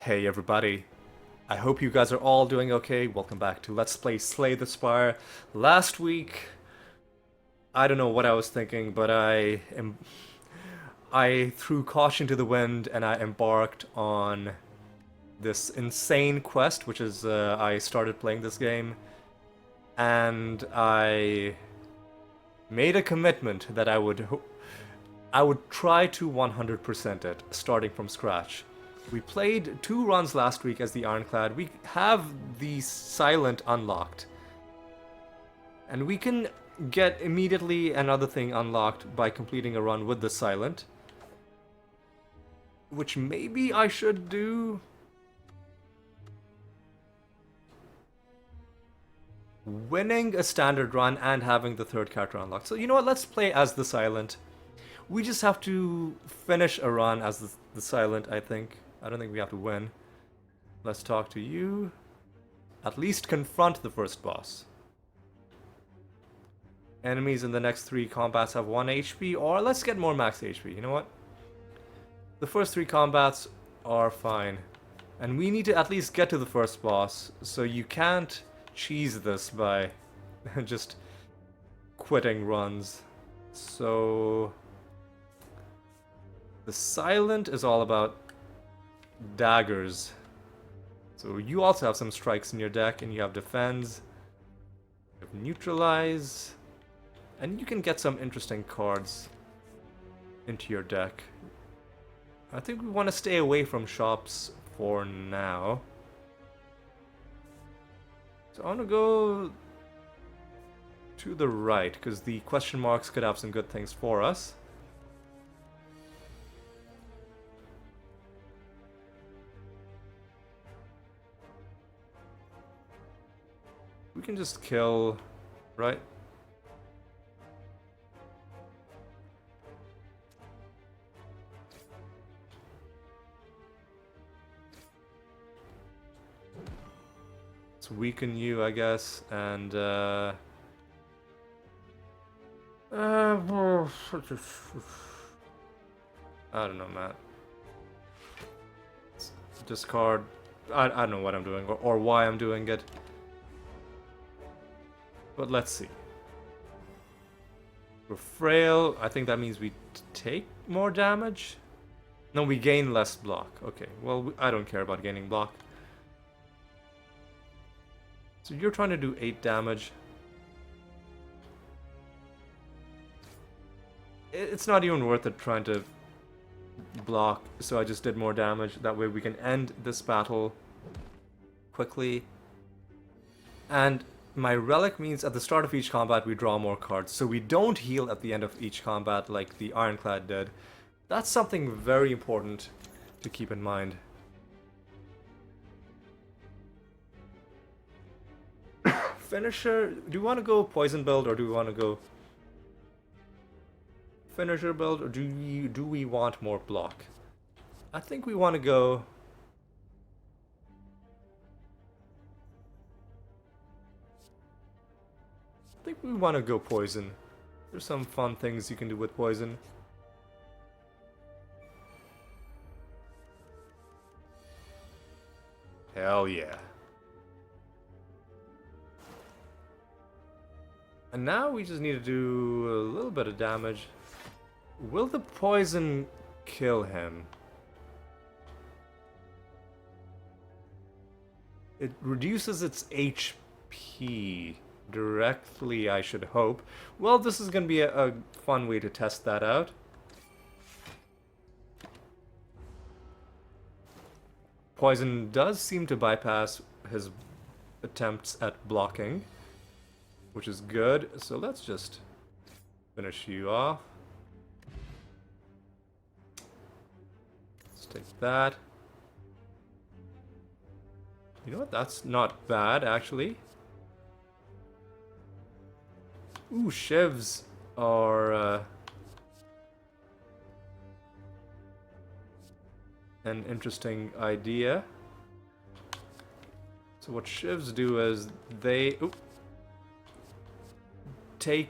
Hey everybody, I hope you guys are all doing okay. Welcome back to Let's Play Slay the Spire. Last week, I don't know what I was thinking, but I threw caution to the wind and I embarked on this insane quest, which is I started playing this game, and I made a commitment that I would try to 100% it, starting from scratch. We played 2 runs last week as the Ironclad. We have the Silent unlocked. And we can get immediately another thing unlocked by completing a run with the Silent. Which maybe I should do. Winning a standard run and having the 3rd character unlocked. So you know what, let's play as the Silent. We just have to finish a run as the Silent, I think. I don't think we have to win. Let's talk to you. At least confront the first boss. Enemies in the next 3 combats have 1 HP, or let's get more max HP. You know what? The first 3 combats are fine. And we need to at least get to the first boss, so you can't cheese this by just quitting runs. So the Silent is all about daggers. So you also have some strikes in your deck, and you have defense, you have neutralize, and you can get some interesting cards into your deck. I think we want to stay away from shops for now. So I want to go to the right, because the question marks could have some good things for us. We can just kill, right? Let's weaken you, I guess, and I don't know, Matt. Discard. I don't know what I'm doing or why I'm doing it. But let's see. We're frail. I think that means we take more damage. No, we gain less block. Okay, well, I don't care about gaining block. So you're trying to do 8 damage. It's not even worth it trying to block, so I just did more damage. That way we can end this battle quickly. And my relic means at the start of each combat we draw more cards, so we don't heal at the end of each combat like the Ironclad did. That's something very important to keep in mind. Finisher, do we want to go poison build or do we want to go finisher build, or do we want more block? I think we want to go I think we want to go poison. There's some fun things you can do with poison. Hell yeah. And now we just need to do a little bit of damage. Will the poison kill him? It reduces its HP directly, I should hope. Well, this is going to be a fun way to test that out. Poison does seem to bypass his attempts at blocking, which is good. So let's just finish you off. Let's take that. You know what? That's not bad, actually. Ooh, Shivs are an interesting idea. So what Shivs do is they take...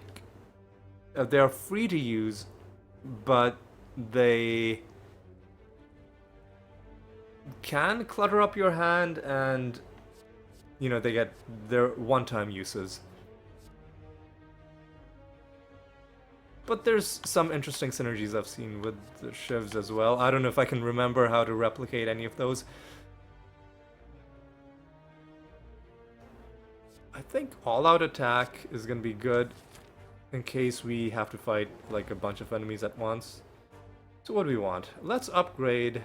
they're free to use, but they can clutter up your hand, and you know, they get their one-time uses. But there's some interesting synergies I've seen with the Shivs as well. I don't know if I can remember how to replicate any of those. I think all-out attack is gonna be good in case we have to fight like a bunch of enemies at once. So what do we want? Let's upgrade.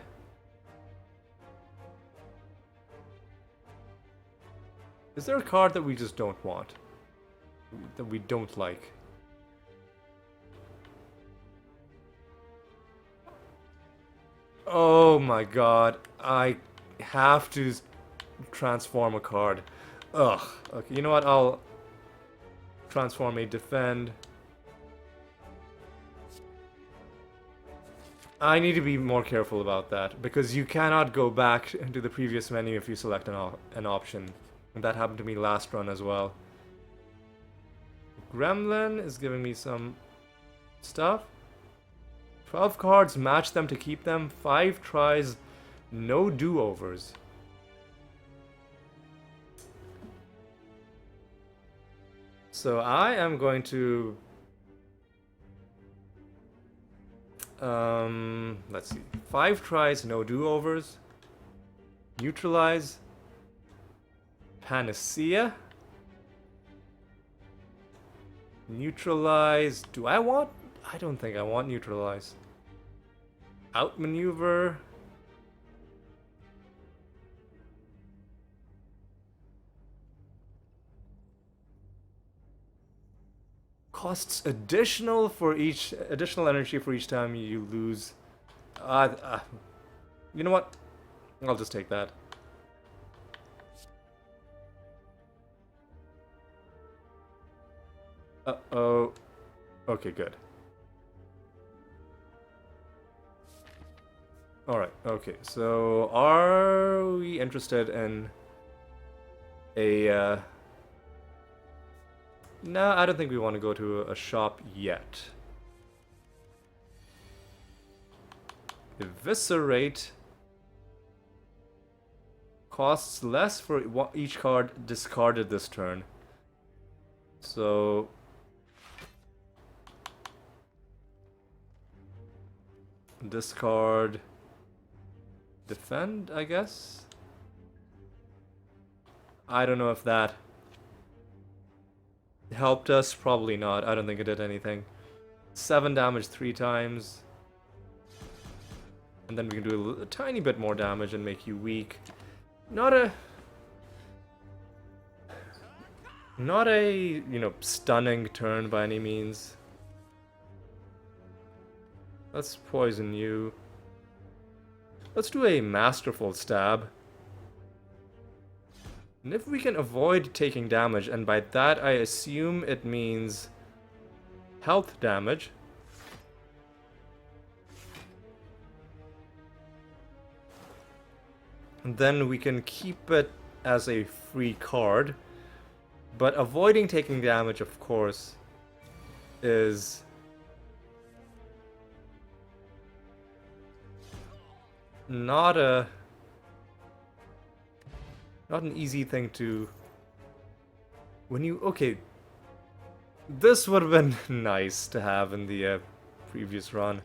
Is there a card that we just don't want? That we don't like? Oh my god, I have to transform a card. Ugh. Okay, you know what? I'll transform a defend. I need to be more careful about that, because you cannot go back into the previous menu if you select an option. And that happened to me last run as well. Gremlin is giving me some stuff. 12 cards, match them to keep them. 5 tries, no do-overs. So I am going to... let's see. 5 tries, no do-overs. Neutralize. Panacea. Neutralize. Do I want... I don't think I want neutralize. Outmaneuver. Costs additional energy for each time you lose. You know what? I'll just take that. Uh-oh. Okay, good. Alright, okay, so are we interested in a, No, I don't think we want to go to a shop yet. Eviscerate costs less for each card discarded this turn. So... discard... defend, I guess? I don't know if that helped us. Probably not. I don't think it did anything. 7 damage 3 times. And then we can do a tiny bit more damage and make you weak. Not a, you know, stunning turn by any means. Let's poison you. Let's do a masterful stab. And if we can avoid taking damage, and by that I assume it means health damage. And then we can keep it as a free card. But avoiding taking damage, of course, is not an easy thing to... Okay, this would have been nice to have in the previous run.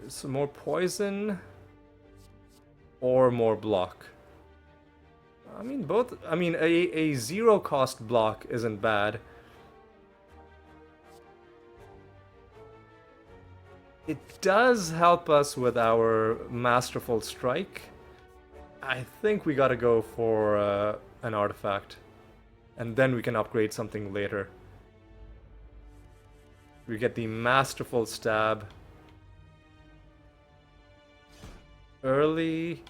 Some more poison or more block. I mean, both. I mean, a 0 cost block isn't bad. It does help us with our masterful strike. I think we gotta go for an artifact, and then we can upgrade something later. We get the masterful stab early.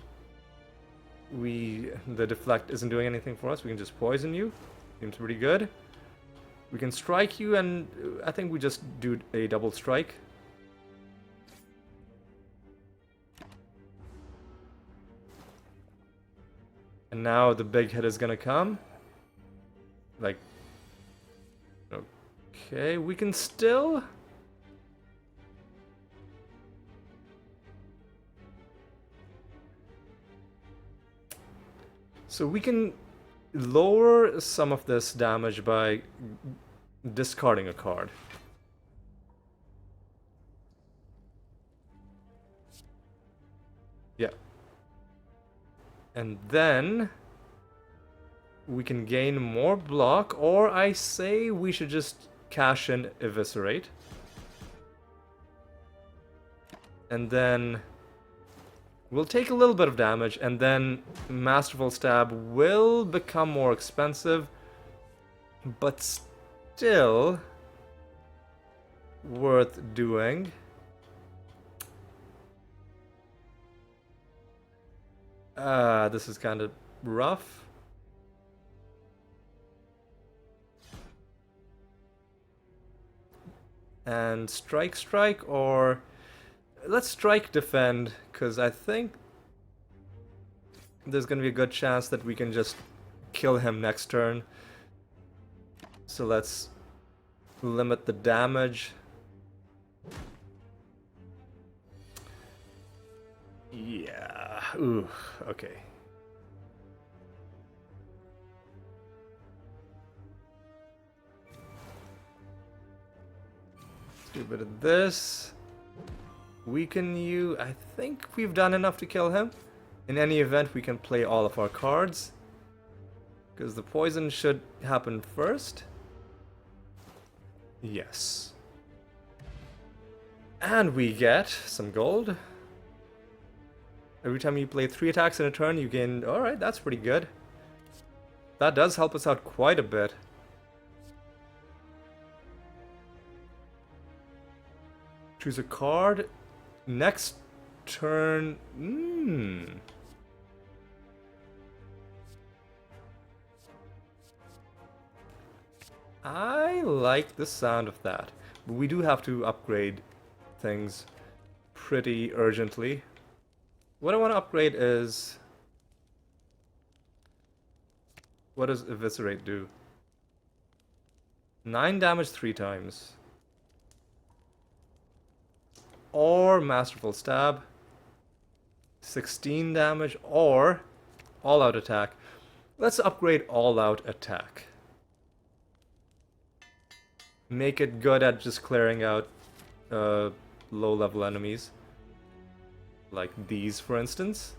The deflect isn't doing anything for us. We can just poison you. Seems pretty good. We can strike you, and I think we just do a double strike. And now the big hit is gonna come. Like, okay, we can still... So we can lower some of this damage by discarding a card. Yeah. And then we can gain more block, or I say we should just cash in Eviscerate. And then we'll take a little bit of damage, and then Masterful Stab will become more expensive, but still worth doing. This is kind of rough. And strike, or let's strike defend, because I think there's gonna be a good chance that we can just kill him next turn. So let's limit the damage. Yeah. Ooh, okay. Let's do a bit of this. Weaken you. I think we've done enough to kill him. In any event, we can play all of our cards, because the poison should happen first. Yes. And we get some gold. Every time you play 3 attacks in a turn, you gain... Alright, that's pretty good. That does help us out quite a bit. Choose a card. Next turn... I like the sound of that. But we do have to upgrade things pretty urgently. What I want to upgrade is... What does Eviscerate do? 9 damage 3 times. Or Masterful Stab. 16 damage, or All-Out Attack. Let's upgrade All-Out Attack. Make it good at just clearing out low-level enemies. Like these, for instance.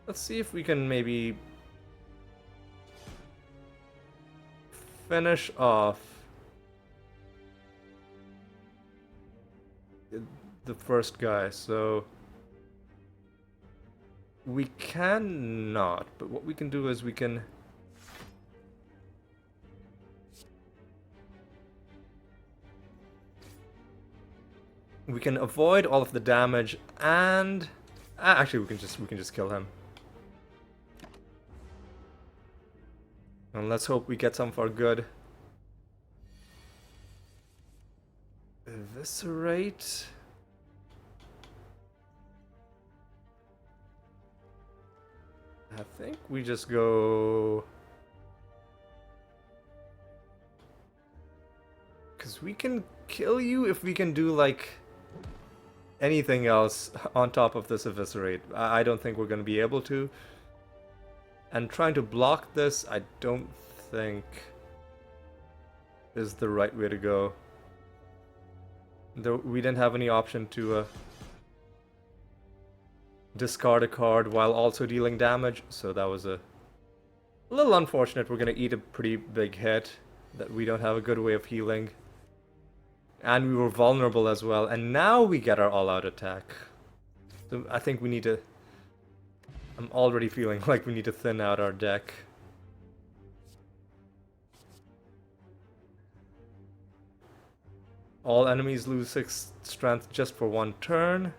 Let's see if we can maybe finish off the first guy. So we cannot, but what we can do is we can avoid all of the damage, and actually we can just kill him. And let's hope we get some for good. Eviscerate. I think we just go... Because we can kill you if we can do, like, anything else on top of this Eviscerate. I don't think we're going to be able to. And trying to block this, I don't think is the right way to go. Though we didn't have any option to discard a card while also dealing damage, so that was a little unfortunate. We're going to eat a pretty big hit that we don't have a good way of healing. And we were vulnerable as well, and now we get our all-out attack. So I think we need to... I'm already feeling like we need to thin out our deck. All enemies lose 6 strength just for 1 turn.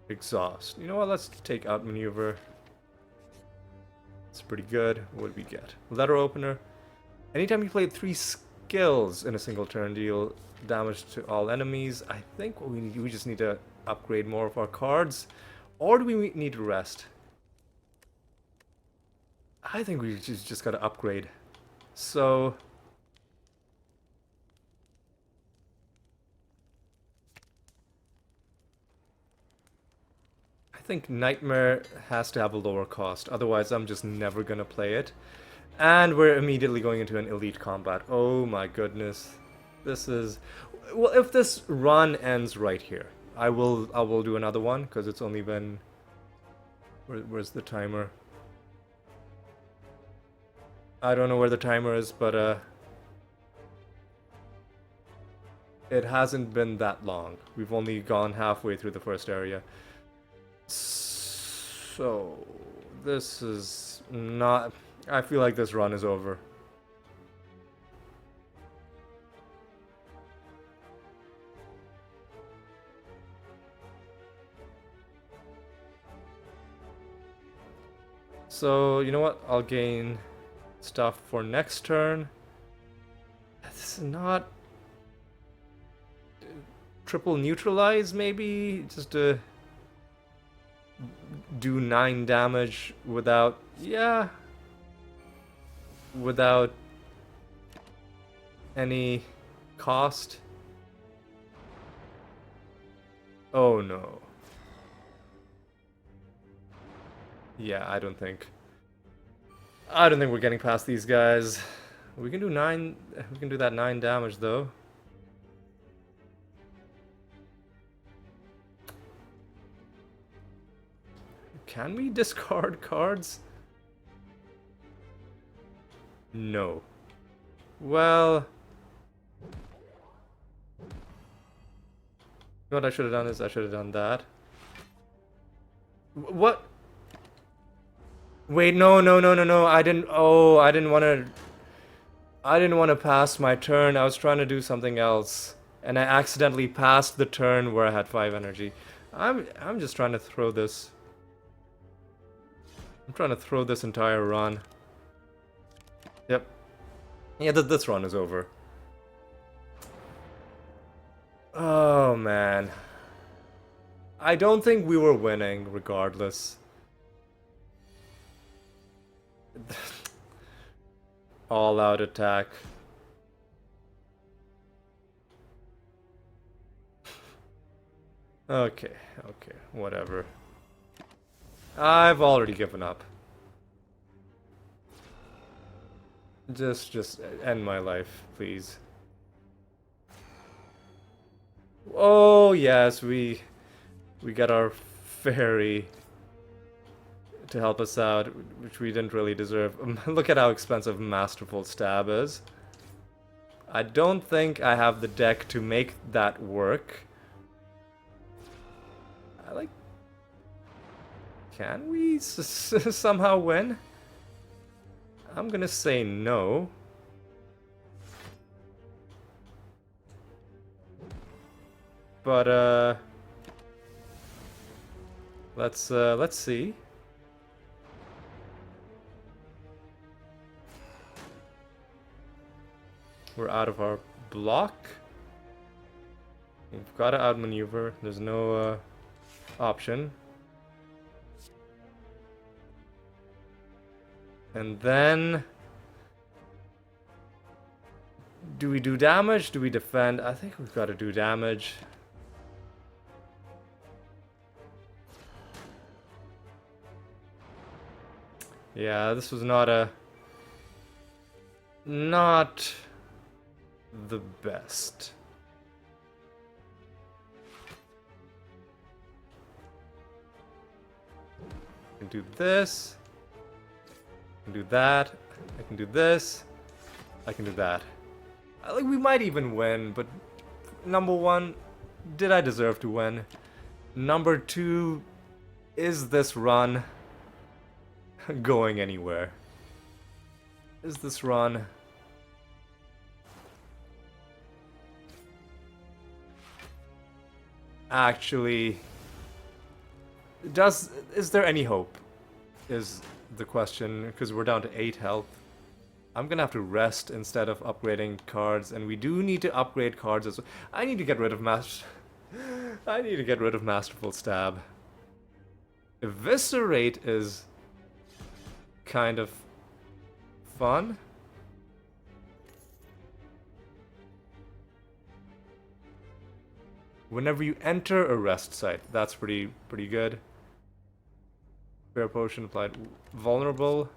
Exhaust. You know what, let's take outmaneuver. It's pretty good. What do we get? Letter opener. Anytime you play 3 skills in a single turn, deal damage to all enemies. I think what we just need to upgrade more of our cards. Or do we need to rest? I think we just gotta upgrade. So think Nightmare has to have a lower cost, otherwise I'm just never gonna play it. And we're immediately going into an elite combat. Oh my goodness. This is... Well, if this run ends right here, I will do another one, because it's only been... Where's the timer? I don't know where the timer is, but it hasn't been that long. We've only gone halfway through the first area. So, this is not... I feel like this run is over. So, you know what? I'll gain stuff for next turn. This is not... Triple neutralize, maybe? Just to do 9 damage without... Yeah. Without any cost. Oh no. Yeah, I don't think we're getting past these guys. We can do that 9 damage though. Can we discard cards? No. Well... What I should have done is I should have done that. What? Wait, no. I didn't want to pass my turn. I was trying to do something else. And I accidentally passed the turn where I had 5 energy. I'm just trying to throw this. I'm trying to throw this entire run. Yep. Yeah, this run is over. Oh, man. I don't think we were winning, regardless. All-out attack. Okay, whatever. I've already given up. Just end my life, please. Oh yes, we got our fairy to help us out, which we didn't really deserve. Look at how expensive Masterful Stab is. I don't think I have the deck to make that work. Can we somehow win? I'm gonna say no. But let's see. We're out of our block. We've got to outmaneuver. There's no option. And then... Do we do damage? Do we defend? I think we've got to do damage. Yeah, this was not the best. I can do this. I can do that. I can do this. I can do that. Like, we might even win, but number one, did I deserve to win? Number two, is this run going anywhere? Is this run actually... Is there any hope? Is the question, because we're down to 8 health. I'm gonna have to rest instead of upgrading cards, and we do need to upgrade cards as well. I need to get rid of Masterful Stab. Eviscerate is kind of fun. Whenever you enter a rest site, that's pretty good. Fair potion applied. Vulnerable.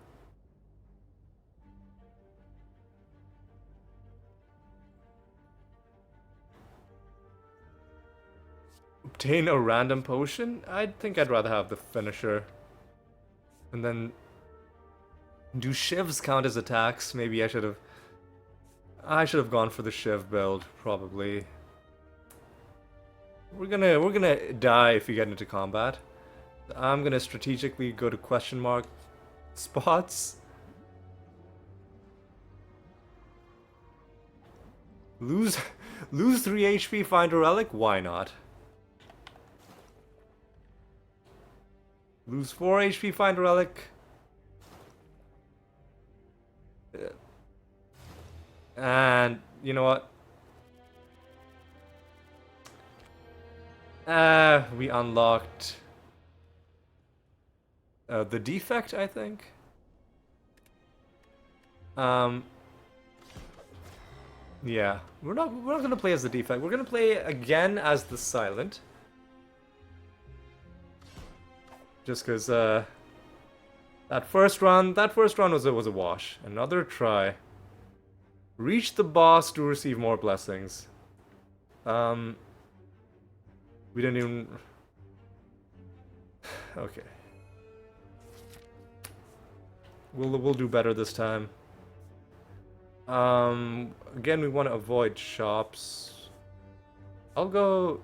Obtain a random potion? I think I'd rather have the finisher. And then... do shivs count as attacks? Maybe I should have... I should have gone for the shiv build, probably. We're gonna die if we get into combat. I'm gonna strategically go to question mark spots. Lose 3 HP, find a relic? Why not? Lose 4 HP, find a relic. And you know what? We unlocked the defect, I think. Yeah, we're not gonna play as the defect. We're gonna play again as the silent. Just because that first run was a wash. Another try. Reach the boss to receive more blessings. We didn't even... Okay. We'll do better this time. Again, we want to avoid shops. I'll go...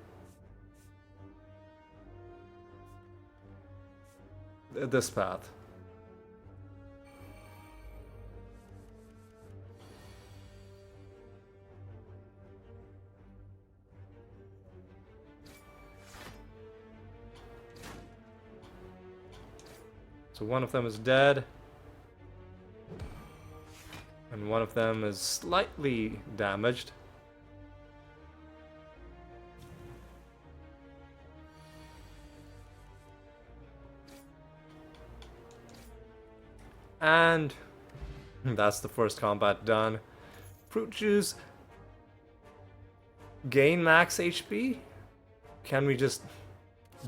this path. So one of them is dead. And one of them is slightly damaged. And that's the first combat done. Fruit juice. Gain max HP? Can we just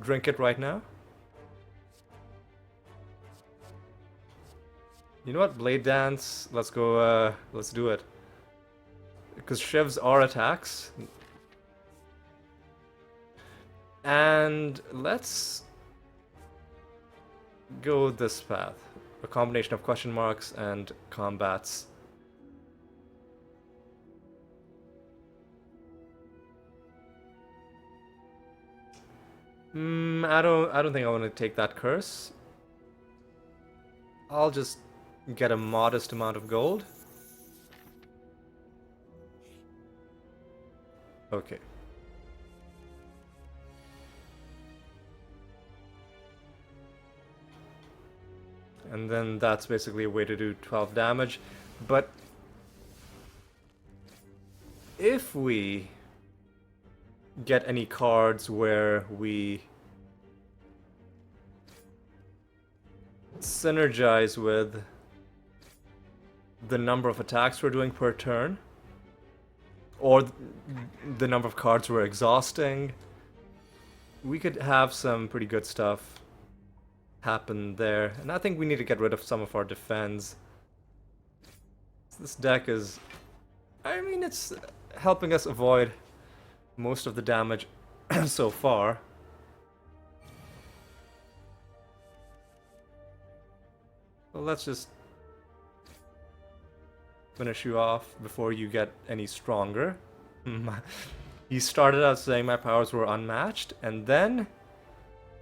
drink it right now? You know what? Blade Dance. Let's go, let's do it. Because Shivs are attacks. And let's go this path. A combination of question marks and combats. I don't think I want to take that curse. I'll just get a modest amount of gold. Okay. And then that's basically a way to do 12 damage. But if we get any cards where we synergize with the number of attacks we're doing per turn, or the number of cards we're exhausting, we could have some pretty good stuff happen there. And I think we need to get rid of some of our defense. This deck is... I mean, it's helping us avoid most of the damage so far. Well, let's just finish you off before you get any stronger. He started out saying my powers were unmatched, and then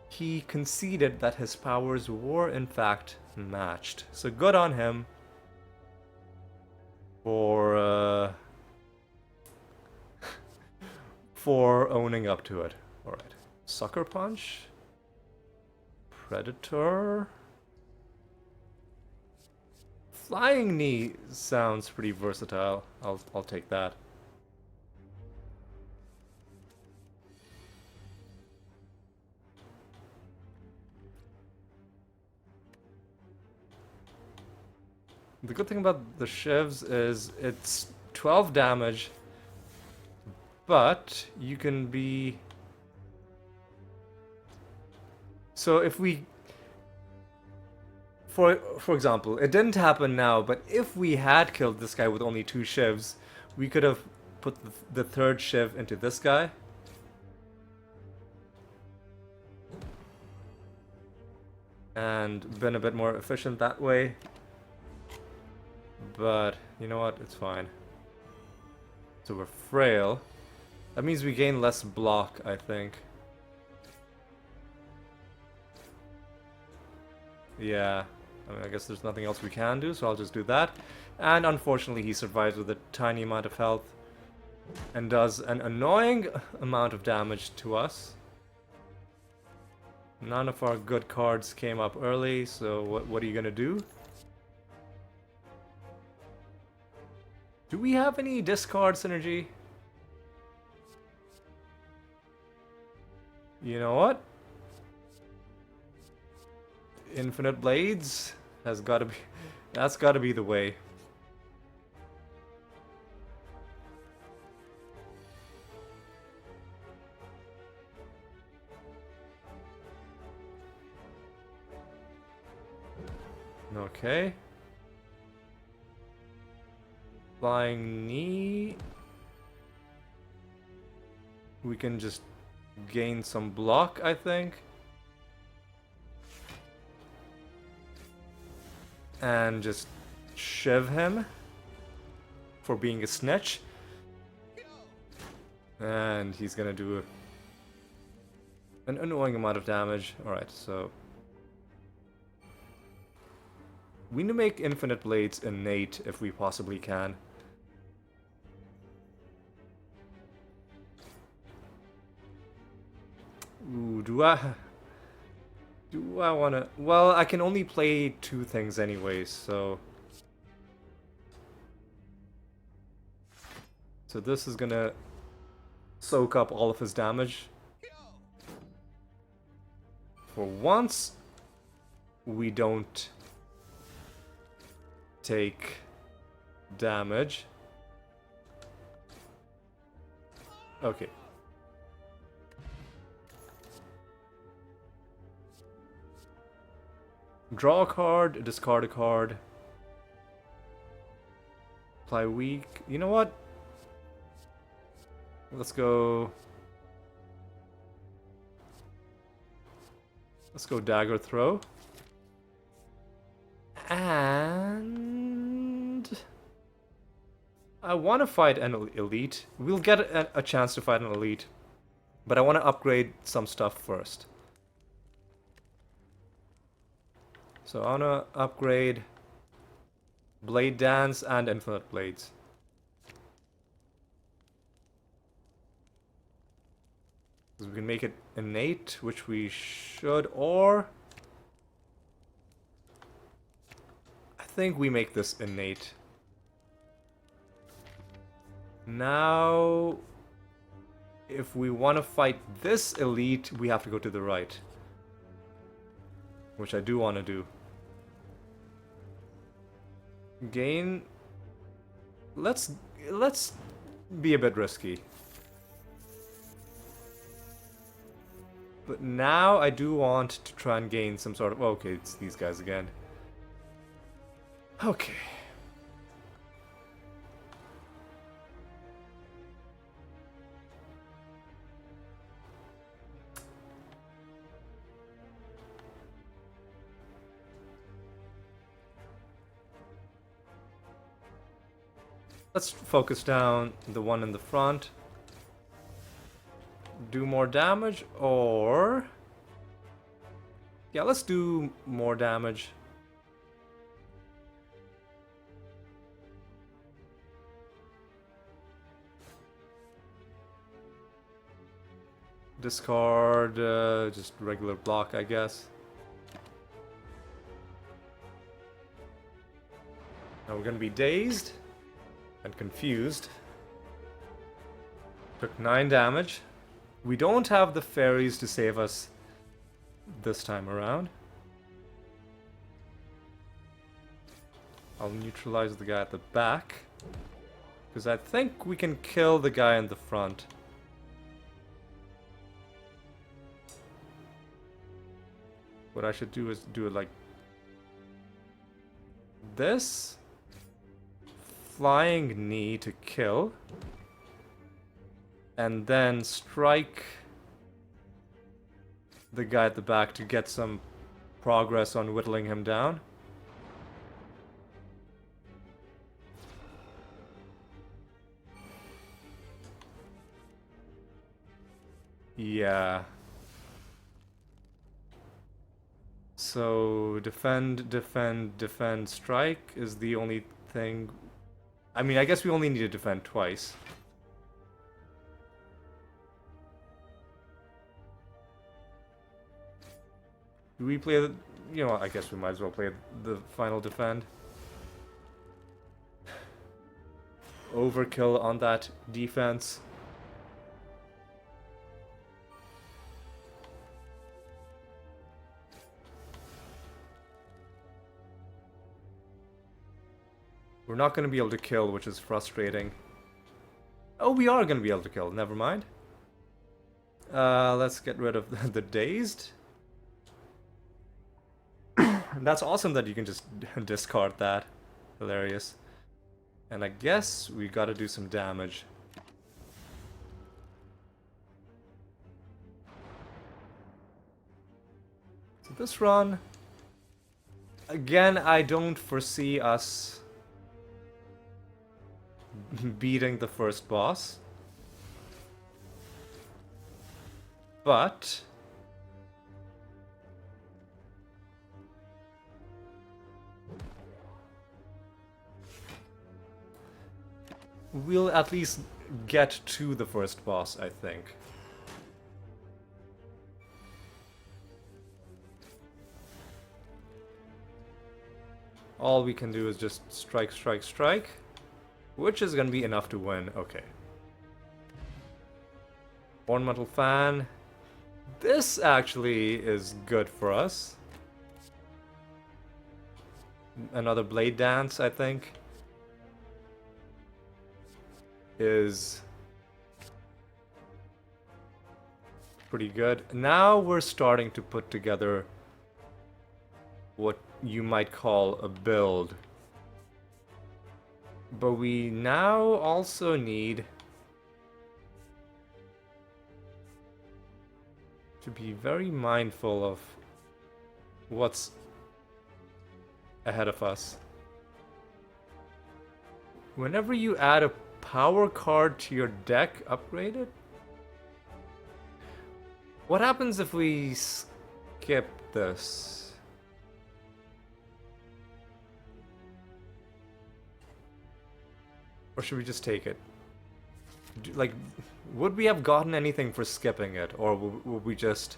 he conceded that his powers were in fact matched. So good on him for for owning up to it. All right, Sucker Punch, Predator. Flying Knee sounds pretty versatile. I'll take that. The good thing about the Shivs is it's 12 damage, but you can be... So if we for example, it didn't happen now, but if we had killed this guy with only 2 shivs, we could have put the third shiv into this guy. And been a bit more efficient that way. But, you know what? It's fine. So we're frail. That means we gain less block, I think. Yeah. I mean, I guess there's nothing else we can do, so I'll just do that. And unfortunately, he survives with a tiny amount of health. And does an annoying amount of damage to us. None of our good cards came up early, so what are you gonna do? Do we have any discard synergy? You know what? Infinite Blades has gotta be... That's gotta be the way. Okay. Flying knee. We can just gain some block, I think. And just shiv him for being a snitch. And he's gonna do an annoying amount of damage. Alright, so we need to make Infinite Blades innate if we possibly can. Ooh, do I wanna... Well, I can only play 2 things anyways, so... So this is gonna soak up all of his damage. For once, we don't take damage. Okay. Draw a card, discard a card. Apply weak. You know what? Let's go... Let's go Dagger Throw. And... I want to fight an elite. We'll get a chance to fight an elite. But I want to upgrade some stuff first. So I want to upgrade Blade Dance and Infinite Blades. So we can make it innate, which we should, or... I think we make this innate. Now, if we want to fight this elite, we have to go to the right. Which I do want to do. Gain... Let's be a bit risky. But now I do want to try and gain some sort of... Okay, it's these guys again. Okay. Let's focus down the one in the front. Do more damage, or... Yeah, let's do more damage. Discard, just regular block, I guess. Now we're gonna be dazed and confused. Took 9 damage. We don't have the fairies to save us this time around. I'll neutralize the guy at the back, because I think we can kill the guy in the front. What I should do is do it like this. Flying knee to kill. And then strike the guy at the back to get some progress on whittling him down. Yeah. So defend, defend, defend, strike is the only thing. I mean, I guess we only need to defend twice. Do we play the... You know, I guess we might as well play the final defend. Overkill on that defense. We're not going to be able to kill, which is frustrating. Oh, we are going to be able to kill. Never mind. Let's get rid of the dazed. That's awesome that you can just discard that. Hilarious. And I guess we gotta do some damage. So this run... Again, I don't foresee us beating the first boss. But... we'll at least get to the first boss, I think. All we can do is just strike, strike, strike. Which is gonna be enough to win. Okay. Ornamental fan. This actually is good for us. Another blade dance, I think. Is pretty good. Now we're starting to put together what you might call a build. But we now also need to be very mindful of what's ahead of us. Whenever you add a power card to your deck upgraded? What happens if we skip this? Or should we just take it? Like, would we have gotten anything for skipping it? Or would we just...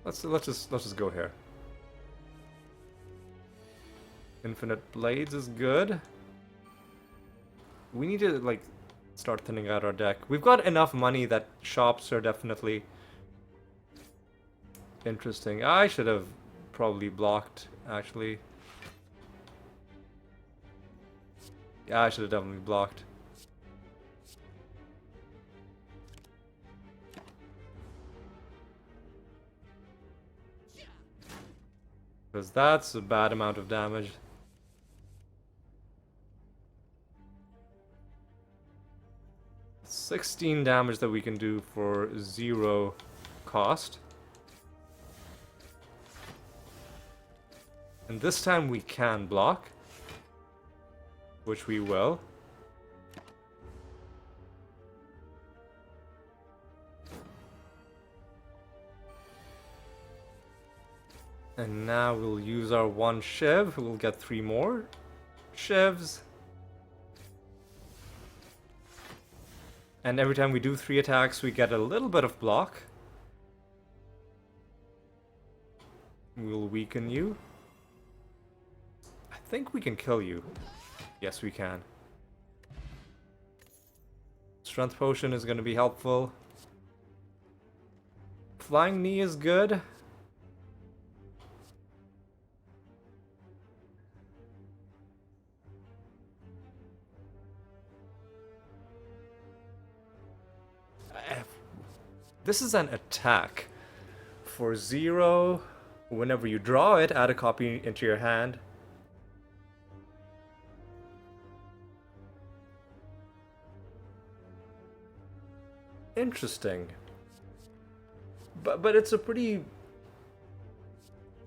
Let's just go here. Infinite Blades is good. We need to, like, start thinning out our deck. We've got enough money that shops are definitely interesting. I should have probably blocked, actually. Yeah, I should have definitely blocked. Because that's a bad amount of damage. 16 damage that we can do for 0 cost. And this time we can block, which we will. And now we'll use our 1 Shiv. We'll get 3 more Shivs. And every time we do 3 attacks, we get a little bit of block. We'll weaken you. I think we can kill you. Yes, we can. Strength Potion is going to be helpful. Flying Knee is good. This is an attack for 0 Whenever you draw it, add a copy into your hand. Interesting. But it's a pretty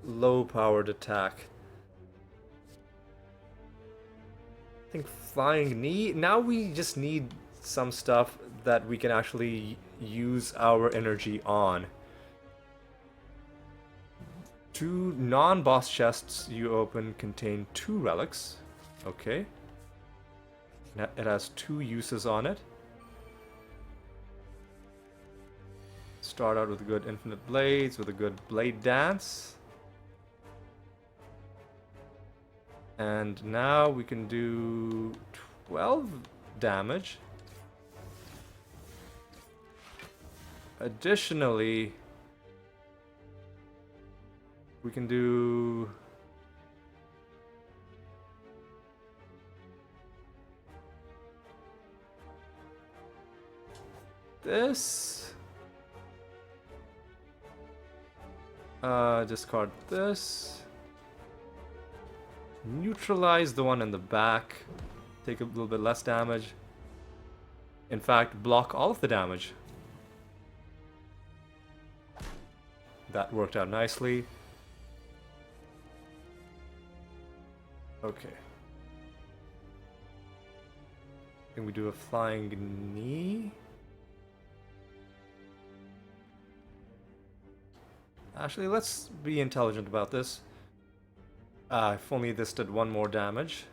low-powered attack. I think Flying Knee. Now we just need some stuff that we can actually use our energy on. 2 non-boss chests you open contain 2 relics. Okay. It has 2 uses on it. Start out with a good infinite blades, with a good blade dance. And now we can do 12 damage. Additionally, we can do this. Discard this. Neutralize the one in the back. Take a little bit less damage. In fact, block all of the damage. That worked out nicely. Okay. Can we do a Flying Knee? Actually, let's be intelligent about this. If only this did 1 more damage.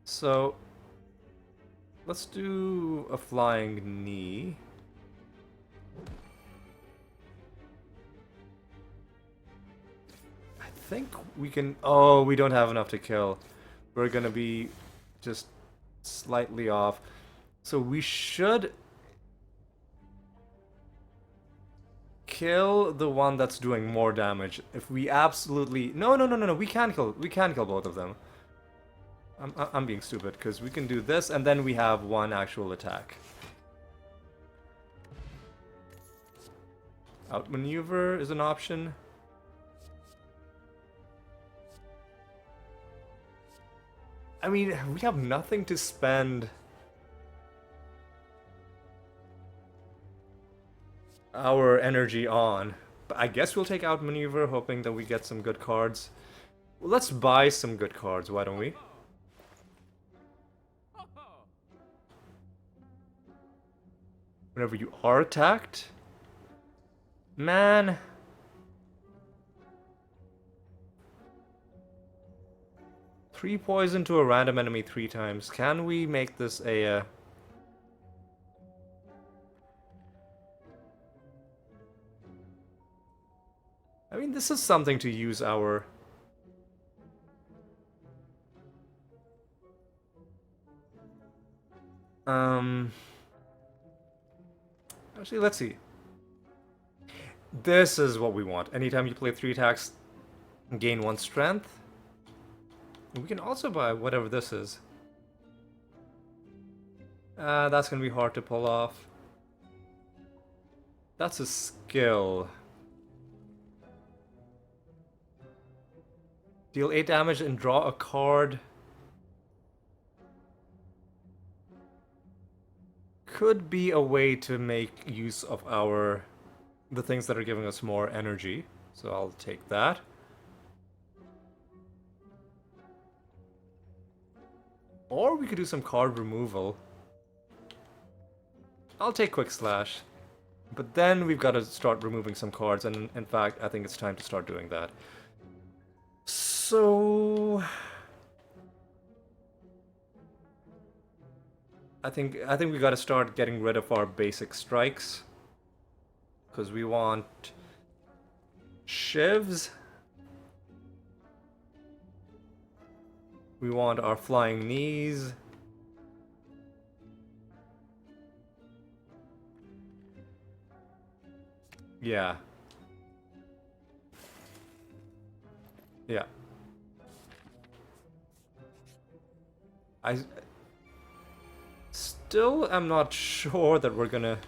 So, let's do a Flying Knee. I think we can... Oh, we don't have enough to kill. We're gonna be just slightly off. So we should kill the one that's doing more damage. If we absolutely... No, we can kill both of them. I'm being stupid, because we can do this, and then we have 1 actual attack. Outmaneuver is an option. I mean, we have nothing to spend our energy on. But I guess we'll take Outmaneuver, hoping that we get some good cards. Well, let's buy some good cards, why don't we? Whenever you are attacked? Man. Three poison to a random enemy 3 times. Can we make this a... I mean, this is something to use our... Actually, let's see. This is what we want. Anytime you play 3 attacks, gain 1 strength. We can also buy whatever this is. That's gonna be hard to pull off. That's a skill. Deal 8 damage and draw a card. Could be a way to make use of the things that are giving us more energy. So I'll take that. Or we could do some card removal. I'll take Quick Slash. But then we've got to start removing some cards, and in fact, I think it's time to start doing that. So... I think we got to start getting rid of our basic strikes. Because we want... Shivs. We want our Flying Knees. Yeah. Yeah. I still am not sure that we're gonna...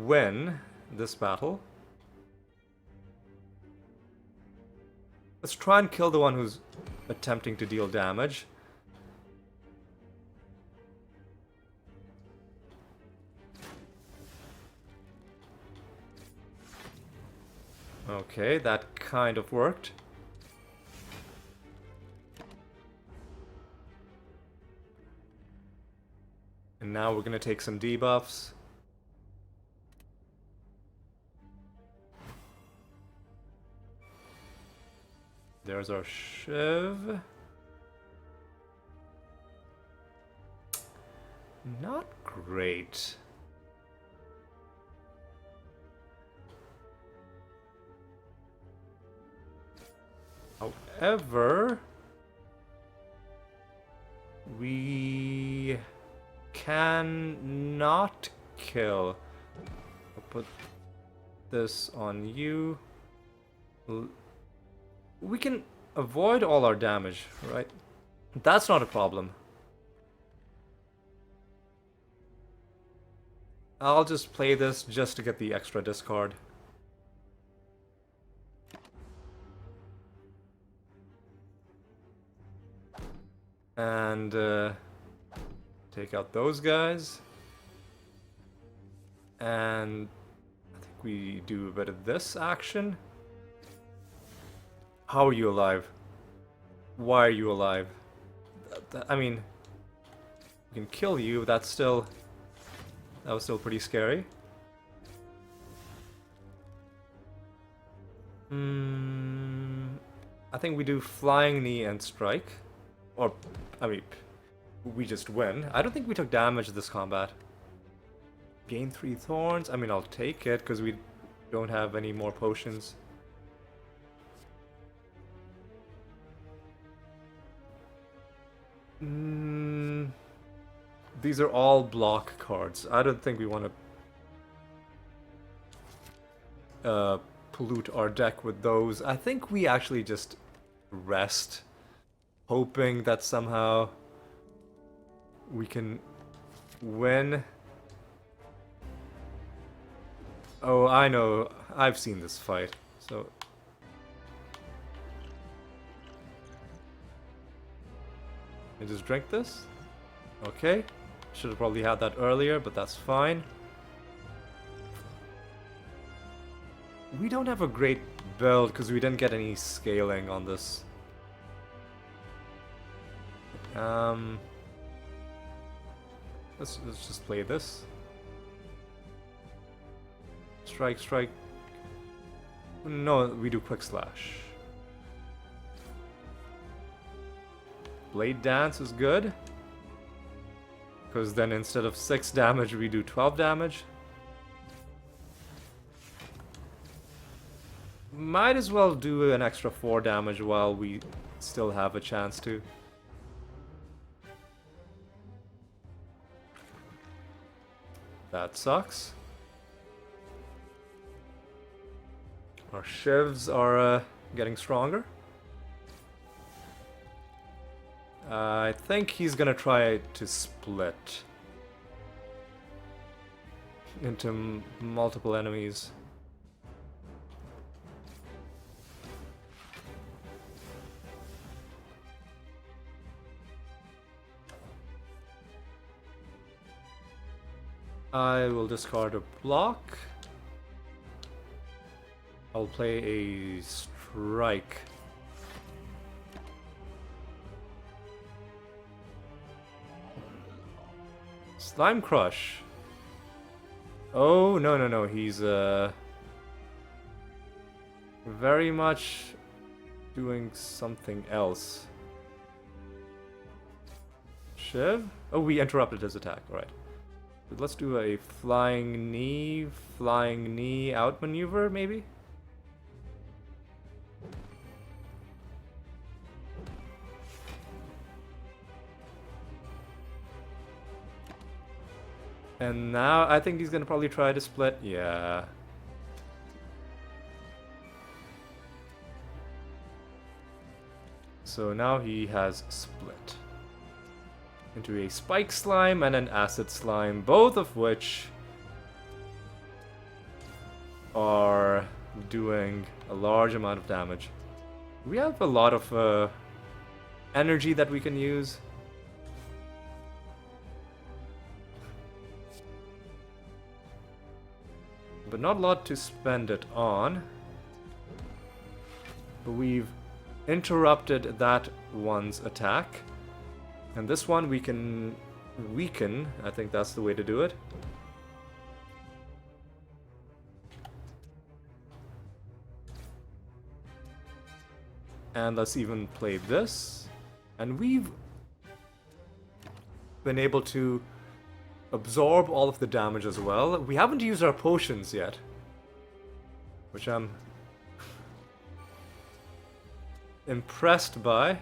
win this battle. Let's try and kill the one who's attempting to deal damage. Okay, that kind of worked. And now we're gonna take some debuffs. There's our Shiv. Not great. However, we can not kill. I'll put this on you. We can avoid all our damage, right? That's not a problem. I'll just play this just to get the extra discard. And take out those guys. And I think we do a bit of this action. How are you alive? Why are you alive? I mean, we can kill you, but that's still... That was still pretty scary. I think we do Flying Knee and Strike. Or, I mean, we just win. I don't think we took damage this combat. Gain 3 thorns. I mean, I'll take it, because we don't have any more potions. These are all block cards. I don't think we want to pollute our deck with those. I think we actually just rest, hoping that somehow we can win. Oh, I know. I've seen this fight. So I just drink this. Okay. Should have probably had that earlier, but that's fine. We don't have a great build because we didn't get any scaling on this. Let's just play this. Strike, strike. No, we do quick slash. Blade Dance is good. Because then instead of 6 damage, we do 12 damage. Might as well do an extra 4 damage while we still have a chance to. That sucks. Our Shivs are getting stronger. I think he's gonna try to split into multiple enemies. I will discard a block. I'll play a strike. Slime Crush. Oh, no, no, no. He's very much doing something else. Shiv? Oh, we interrupted his attack. Alright. Let's do a flying knee outmaneuver, maybe? And now I think he's gonna probably try to split. Yeah. So now he has split into a spike slime and an acid slime, both of which are doing a large amount of damage. We have a lot of energy that we can use. But not a lot to spend it on. But we've interrupted that one's attack. And this one we can weaken. I think that's the way to do it. And let's even play this. And we've been able to absorb all of the damage as well. We haven't used our potions yet, which I'm impressed by.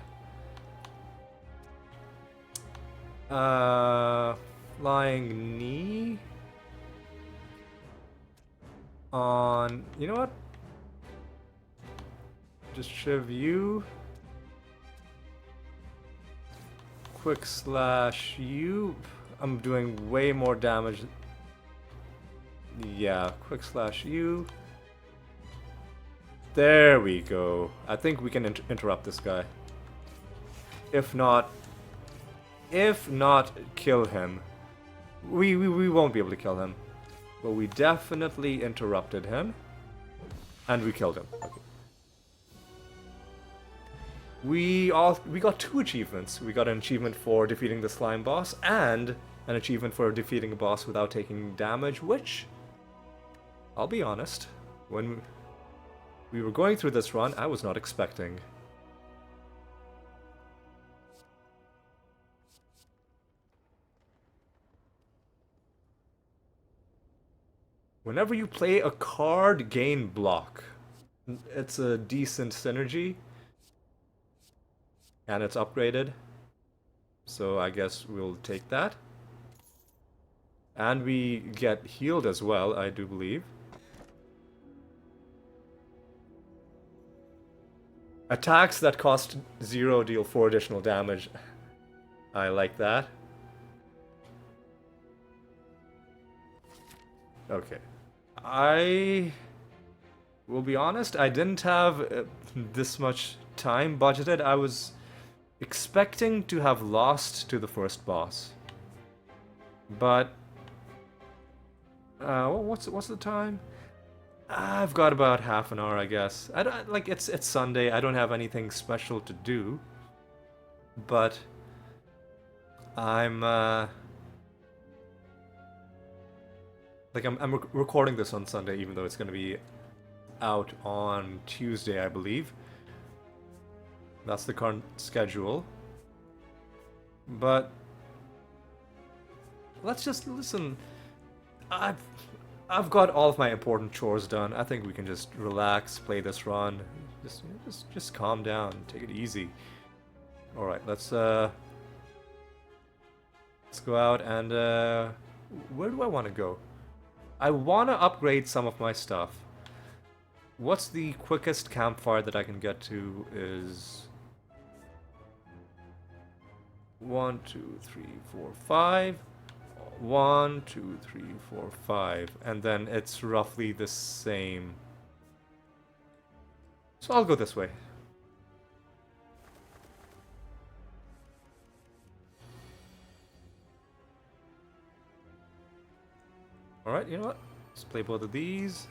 Flying knee on, you know what? Just shiv you. Quick slash you. I'm doing way more damage. Yeah, quick slash you. There we go. I think we can interrupt this guy. If not kill him. We won't be able to kill him. But we definitely interrupted him. And we killed him. Okay. We got 2 achievements. We got an achievement for defeating the slime boss and an achievement for defeating a boss without taking damage, which, I'll be honest, when we were going through this run, I was not expecting. Whenever you play a card, gain block. It's a decent synergy. And it's upgraded. So I guess we'll take that. And we get healed as well, I do believe. Attacks that cost 0 deal 4 additional damage. I like that. Okay. I will be honest, I didn't have this much time budgeted. I was expecting to have lost to the first boss. But what's the time? I've got about half an hour, I guess. I don't, like it's Sunday. I don't have anything special to do. But I'm recording this on Sunday, even though it's going to be out on Tuesday, I believe. That's the current schedule. But let's just listen. I've got all of my important chores done. I think we can just relax, play this run. Just calm down, take it easy. All right, let's go out and where do I want to go? I want to upgrade some of my stuff. What's the quickest campfire that I can get to is 1, 2, 3, 4, 5. 1, 2, 3, 4, 5. And then it's roughly the same. So I'll go this way. Alright, you know what? Let's play both of these.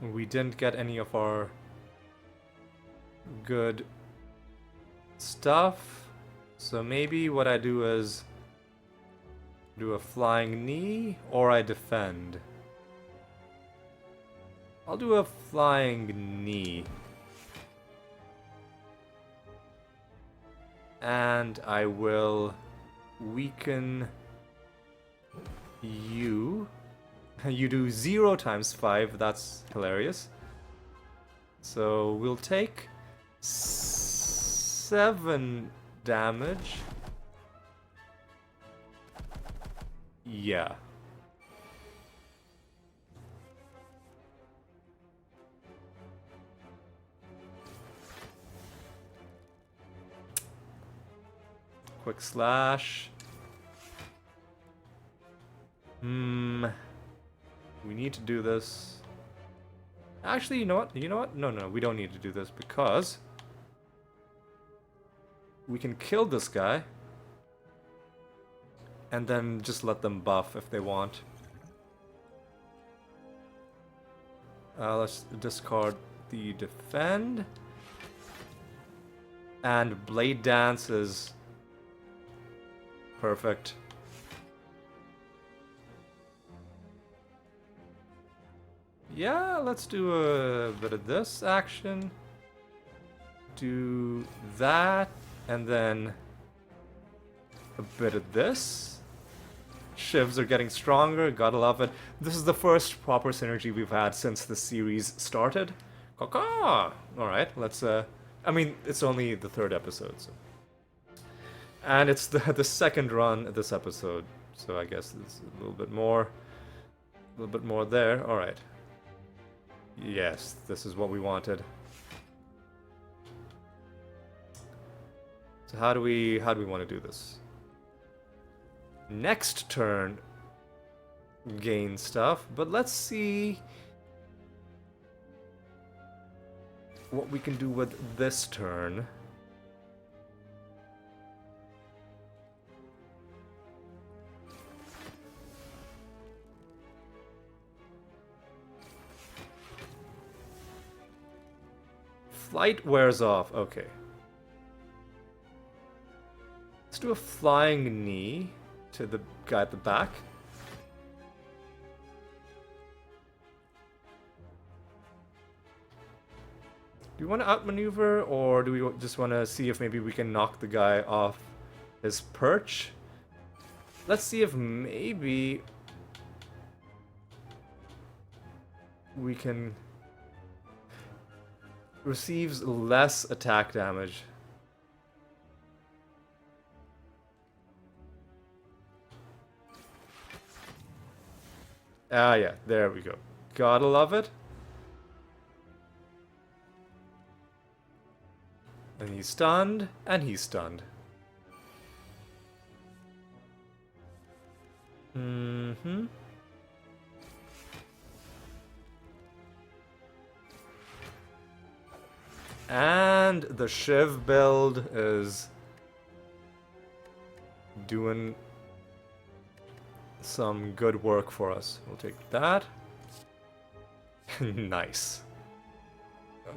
We didn't get any of our good stuff. So maybe what I do is do a flying knee or I defend. I'll do a flying knee. And I will weaken you. You do 0 times 5, that's hilarious. So we'll take 7 damage. Yeah. Quick slash. We need to do this. Actually, you know what? You know what? No, no, we don't need to do this because we can kill this guy and then just let them buff if they want. Let's discard the defend. And Blade Dance is perfect. Yeah, let's do a bit of this action. Do that, and then a bit of this. Shivs are getting stronger, gotta love it. This is the first proper synergy we've had since the series started. Caw-caw! Alright, let's I mean, it's only the 3rd episode, so. And it's the 2nd run this episode, so I guess it's a little bit more there. Alright. Yes, this is what we wanted. So how do we want to do this? Next turn gain stuff, but let's see what we can do with this turn. Flight wears off, okay. Let's do a flying knee to the guy at the back. Do we want to outmaneuver, or do we just want to see if maybe we can knock the guy off his perch? Let's see if maybe we can... Receives less attack damage. Ah, yeah, there we go. Gotta love it. And he's stunned, and he's stunned. Mm-hmm. And the Shiv build is doing some good work for us. We'll take that. Nice.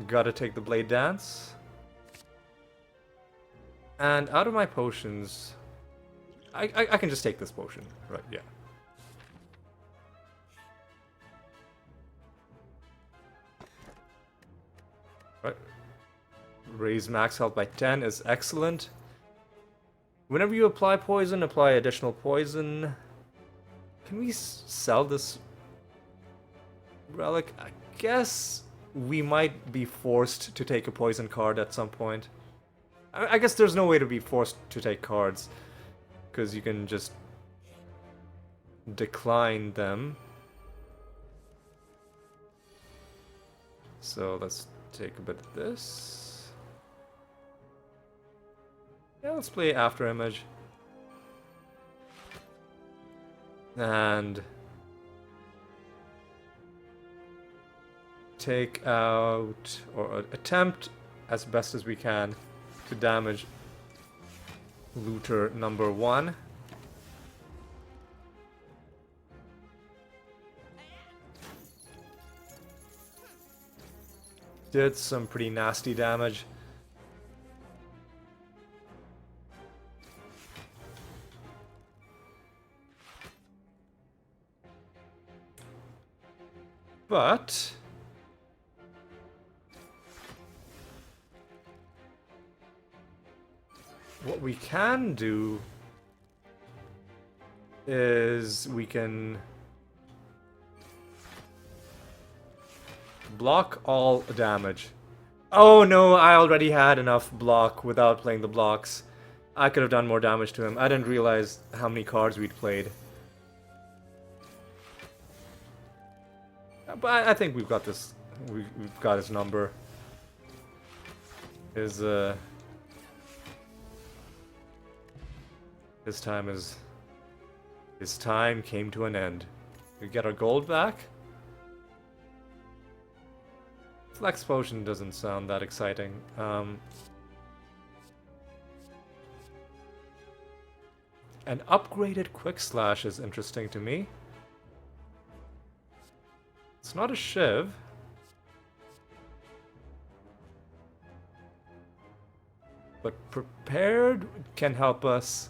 Gotta take the Blade Dance. And out of my potions, I can just take this potion, right? Yeah. Right. Raise max health by 10 is excellent. Whenever you apply poison, apply additional poison. Can we sell this relic? I guess we might be forced to take a poison card at some point. I guess there's no way to be forced to take cards, because you can just decline them. So let's take a bit of this. Yeah, let's play After Image. And take out, or attempt as best as we can, to damage looter number 1. Did some pretty nasty damage. But what we can do is we can block all damage. Oh no, I already had enough block without playing the blocks. I could have done more damage to him. I didn't realize how many cards we'd played. But I think we've got this. We've got his number. His time is His time came to an end. We get our gold back. Flex potion doesn't sound that exciting. An upgraded quick slash is interesting to me. It's not a shiv. But prepared can help us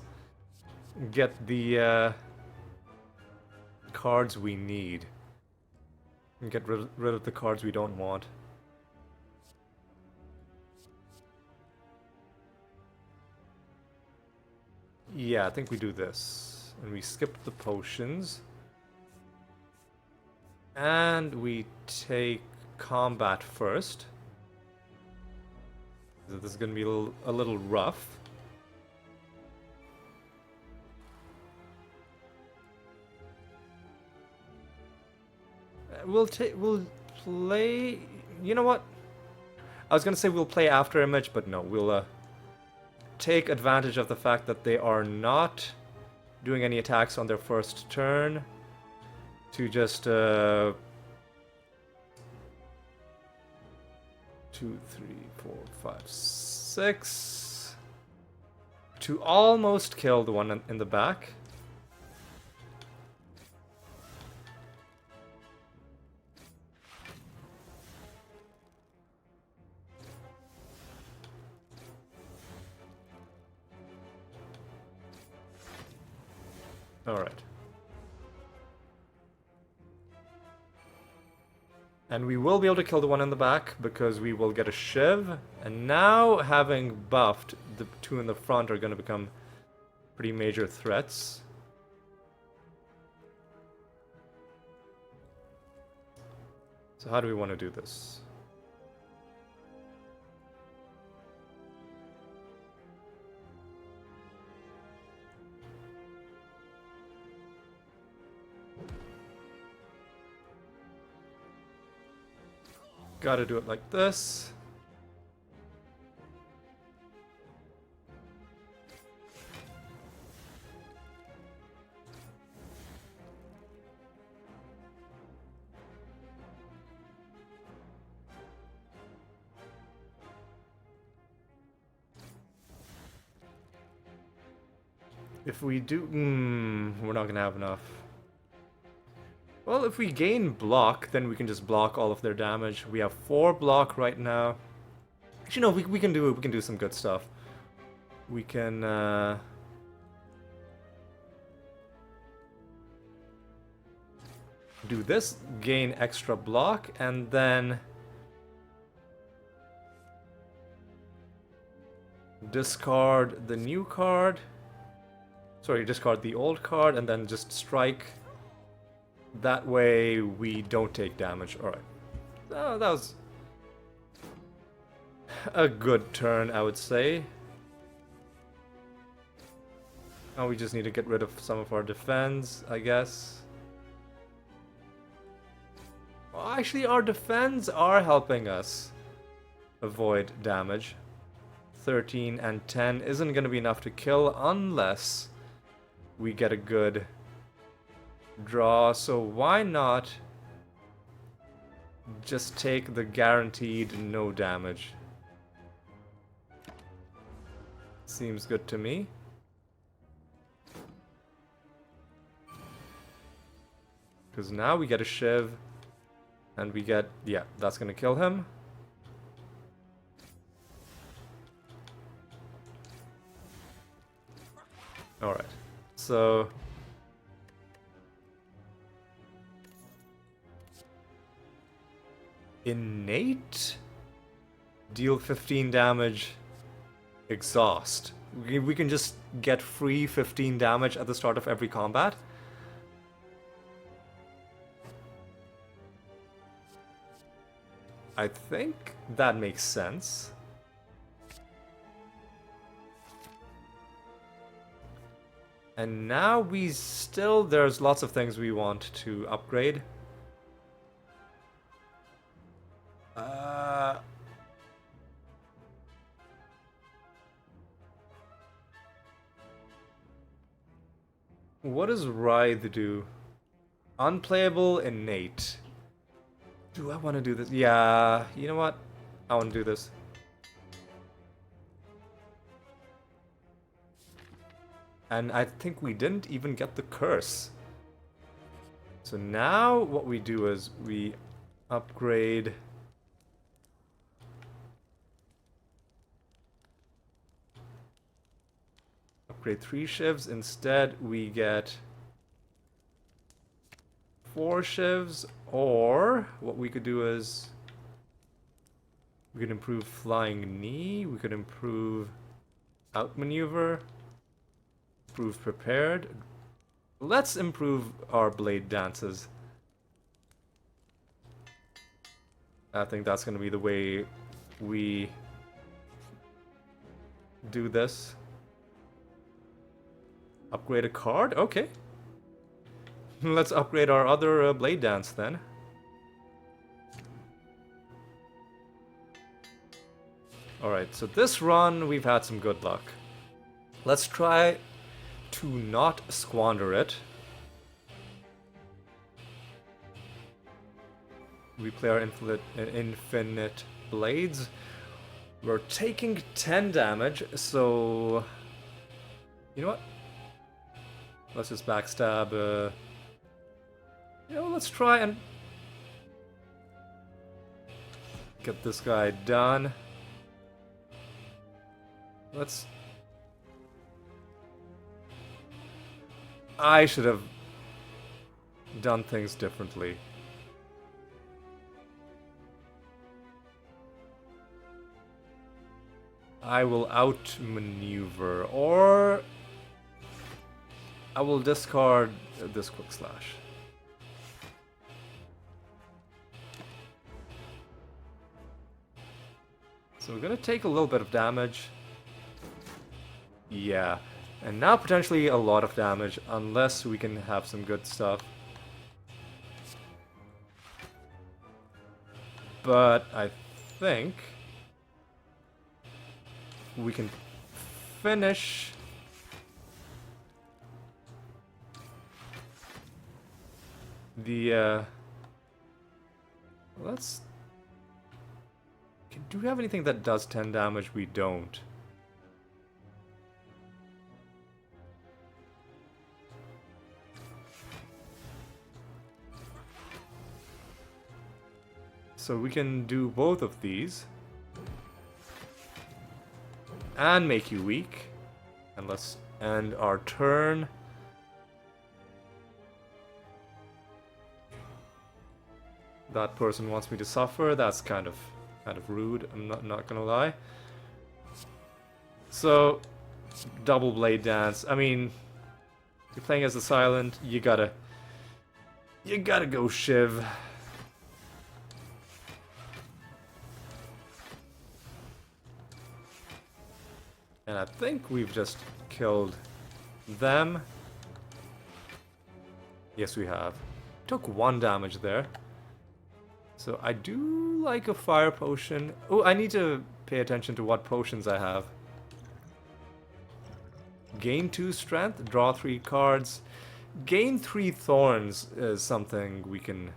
get the cards we need. And get rid of the cards we don't want. Yeah, I think we do this. And we skip the potions. And we take combat first. So this is going to be a little rough. We'll play... You know what? I was going to say we'll play after image, but no, we'll take advantage of the fact that they are not doing any attacks on their first turn to just 2, 3, 4, 5, 6 to almost kill the one in the back. Alright. And we will be able to kill the one in the back because we will get a shiv. And now, having buffed, the two in the front are going to become pretty major threats. So how do we want to do this? Gotta do it like this. If we do... we're not gonna have enough. Well, if we gain block, then we can just block all of their damage. We have 4 block right now. Actually, no, we can do some good stuff. We can do this, gain extra block, and then discard the new card. Sorry, discard the old card, and then just strike. That way we don't take damage. Alright. Oh, that was a good turn, I would say. Now we just need to get rid of some of our defense, I guess. Well, actually, our defense are helping us avoid damage. 13 and 10 isn't going to be enough to kill unless we get a good draw, so why not just take the guaranteed no damage? Seems good to me. Because now we get a shiv, and we get, yeah, that's gonna kill him. Alright, so innate, deal 15 damage, exhaust. We can just get free 15 damage at the start of every combat. I think that makes sense. And now there's lots of things we want to upgrade. What does Writhe do? Unplayable innate. Do I want to do this? Yeah, you know what? I want to do this. And I think we didn't even get the curse. So now what we do is we upgrade... Upgrade 3 shivs. Instead we get 4 shivs, or what we could do is we could improve flying knee, we could improve outmaneuver, improve prepared. Let's improve our blade dances. I think that's going to be the way we do this. Upgrade a card? Okay. Let's upgrade our other blade dance then. Alright, so this run we've had some good luck. Let's try to not squander it. We play our infinite blades. We're taking 10 damage, so... You know what? Let's just backstab, you know, let's try and get this guy done. Let's... I should have done things differently. I will outmaneuver, or I will discard this quick slash. So we're gonna take a little bit of damage. Yeah, and now potentially a lot of damage, unless we can have some good stuff. But I think we can finish the let's... Do we have anything that does 10 damage? We don't. So we can do both of these and make you weak. And let's end our turn. That person wants me to suffer. That's kind of rude. I'm not gonna lie. So, double blade dance. I mean, you're playing as a silent. You gotta go Shiv. And I think we've just killed them. Yes, we have. Took 1 damage there. So I do like a fire potion. Oh, I need to pay attention to what potions I have. Gain 2 strength, draw 3 cards. Gain 3 thorns is something we can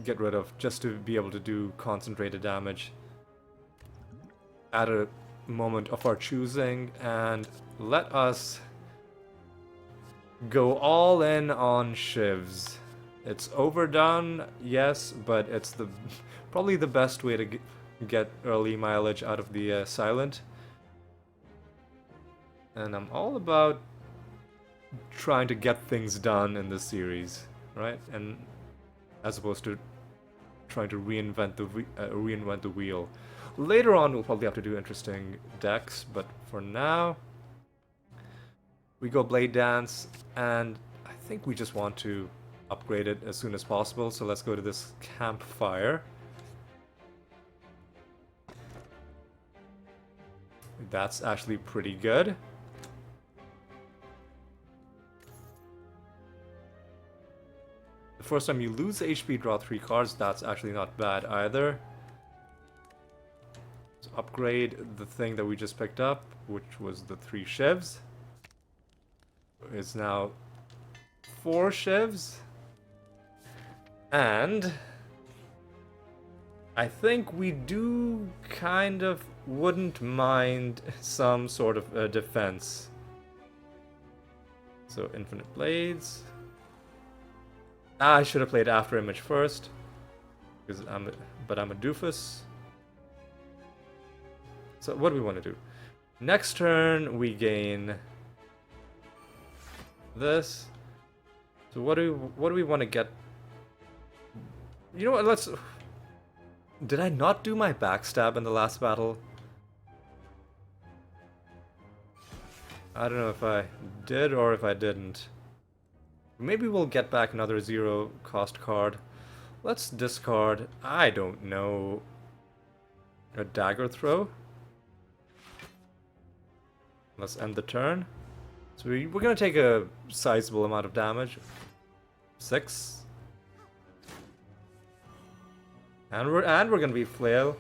get rid of just to be able to do concentrated damage at a moment of our choosing. And let us go all in on Shivs. It's overdone, yes, but it's probably the best way to get early mileage out of the silent. And I'm all about trying to get things done in this series, right? And as opposed to trying to reinvent the wheel. Later on, we'll probably have to do interesting decks, but for now, we go Blade Dance, and I think we just want to upgrade it as soon as possible. So let's go to this campfire. That's actually pretty good. The first time you lose HP, draw 3 cards. That's actually not bad either. So upgrade the thing that we just picked up, which was the 3 Shivs. is now 4 shivs. And I think we do kind of wouldn't mind some sort of defense. So infinite blades. I should have played after image first, because I'm a doofus. So what do we want to do? Next turn we gain this. So what do we want to get? You know what? Let's. Did I not do my backstab in the last battle? I don't know if I did or if I didn't. Maybe we'll get back another 0 cost card. Let's discard, I don't know, a dagger throw. Let's end the turn. So we're gonna take a sizable amount of damage. 6. And we're gonna be frail.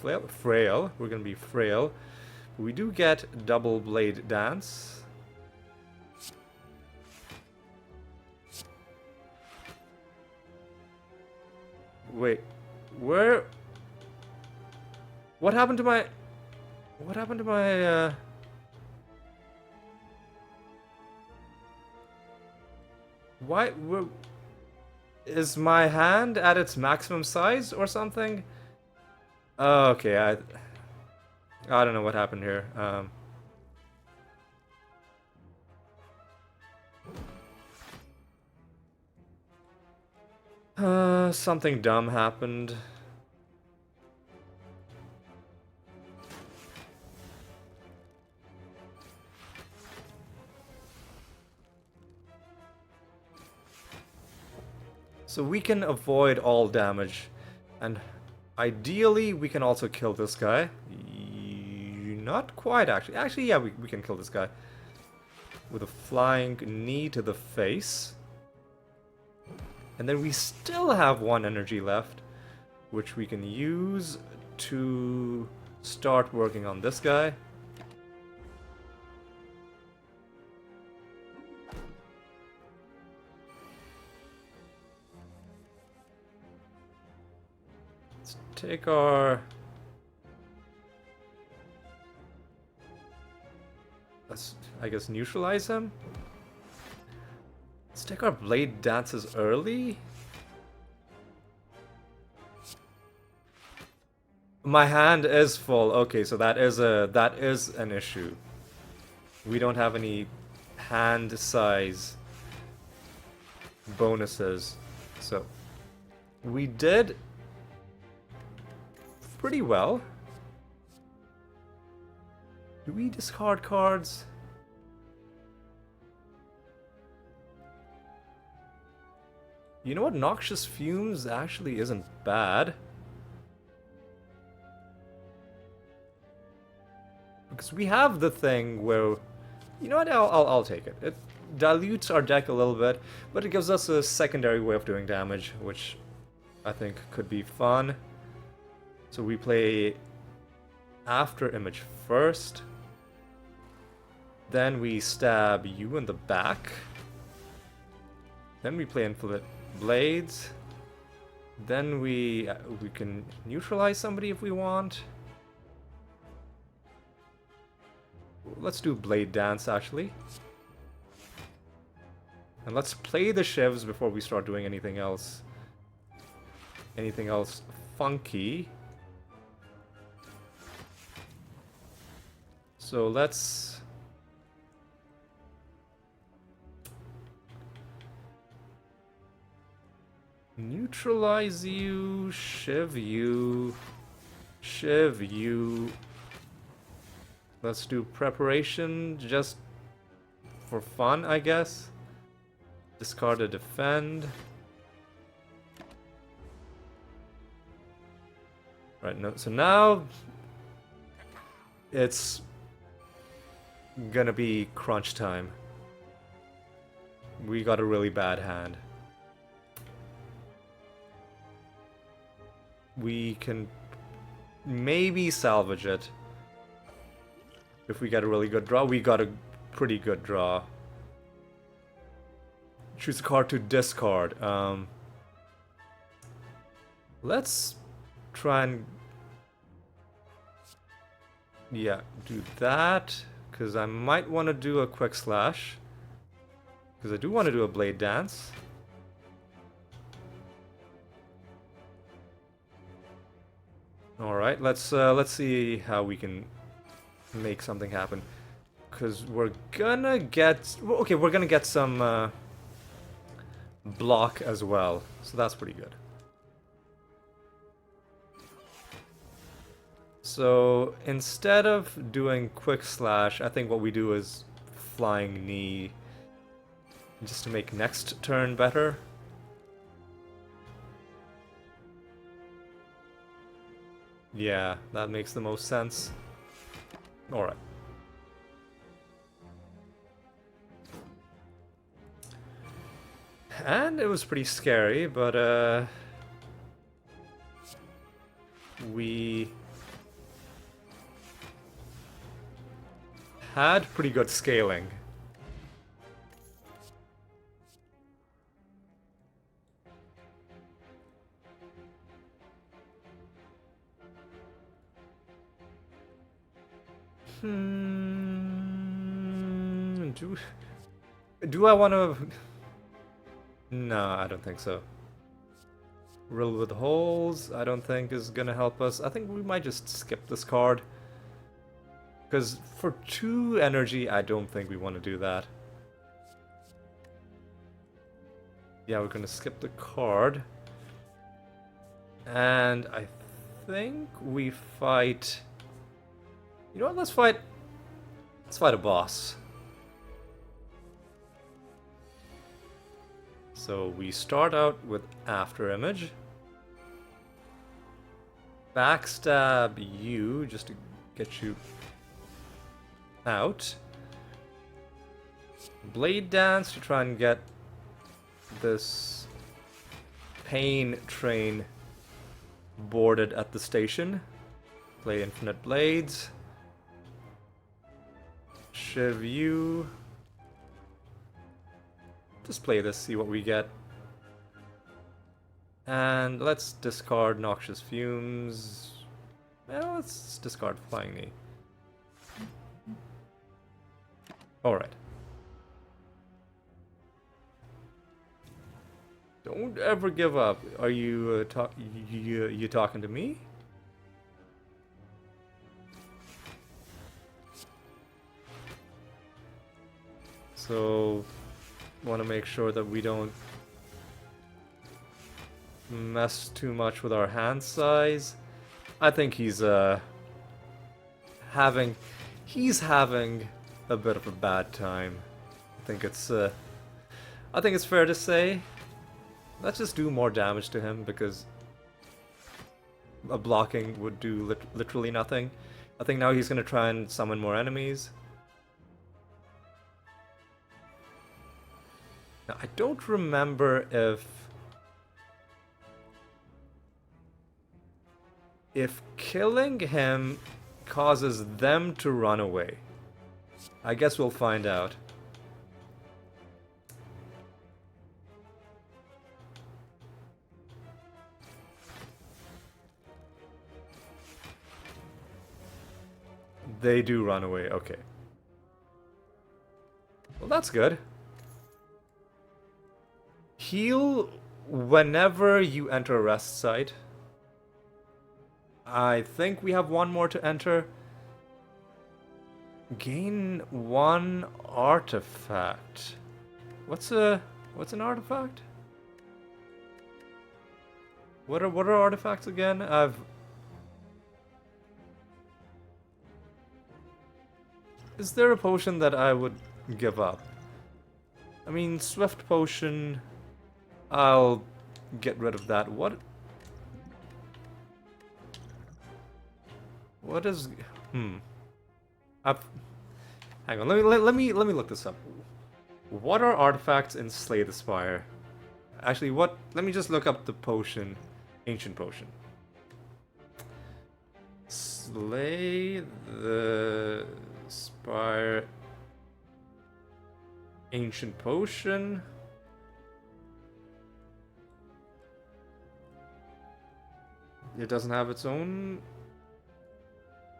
We're gonna be frail. We do get double blade dance. Wait, where? What happened to my? What happened to my? Why? Is my hand at its maximum size or something? Oh, okay, I don't know what happened here. Something dumb happened. So we can avoid all damage, and ideally we can also kill this guy. Not quite, actually. Actually, yeah, we can kill this guy with a flying knee to the face. And then we still have 1 energy left, which we can use to start working on this guy. Let's take our... Let's, I guess, neutralize him. Let's take our blade dances early. My hand is full. Okay, so that is an issue. We don't have any hand size bonuses. So we did pretty well. Do we discard cards? You know what? Noxious Fumes actually isn't bad. Because we have the thing where... You know what? I'll take it. It dilutes our deck a little bit, but it gives us a secondary way of doing damage, which I think could be fun. So we play after image first. Then we stab you in the back. Then we play infinite blades. Then we can neutralize somebody if we want. Let's do blade dance actually. And let's play the Shivs before we start doing anything else. Anything else funky. So let's... neutralize you, shiv you, shiv you. Let's do preparation just for fun, I guess. Discard a defend. Right, no, so now it's gonna be crunch time. We got a really bad hand. We can maybe salvage it. If we get a really good draw, we got a pretty good draw. Choose a card to discard. Let's try and... yeah, do that. Because I might want to do a quick slash. Because I do want to do a blade dance. Alright, let's see how we can make something happen. Because we're gonna get... okay, we're gonna get some block as well. So that's pretty good. So instead of doing quick slash, I think what we do is flying knee. Just to make next turn better. Yeah, that makes the most sense. Alright. And it was pretty scary, but we had pretty good scaling. Do I want to... no, I don't think so. Riddle with holes, I don't think is gonna help us. I think we might just skip this card. Because for 2 energy, I don't think we want to do that. Yeah, we're gonna skip the card. And I think we fight... you know what, let's fight a boss. So we start out with After Image. Backstab you, just to get you out. Blade Dance to try and get this pain train boarded at the station. Play Infinite Blades. Shiv you. Just play this, see what we get. And let's discard Noxious Fumes. Well, let's discard Flying Knee. Alright. Don't ever give up. Are you you talking to me? So, want to make sure that we don't mess too much with our hand size. I think he's having a bit of a bad time. I think it's fair to say. Let's just do more damage to him because a blocking would do literally nothing. I think now he's gonna try and summon more enemies. Now, I don't remember if killing him causes them to run away. I guess we'll find out. They do run away, okay. Well, that's good. Heal whenever you enter a rest site. I think we have one more to enter. Gain 1 artifact. What's an artifact? What are artifacts again? Is there a potion that I would give up? I mean, Swift Potion... I'll get rid of that. What is... hang on, let me look this up. What are artifacts in Slay the Spire? Actually, let me just look up the potion. Ancient Potion. Slay the Spire. Ancient Potion. it doesn't have its own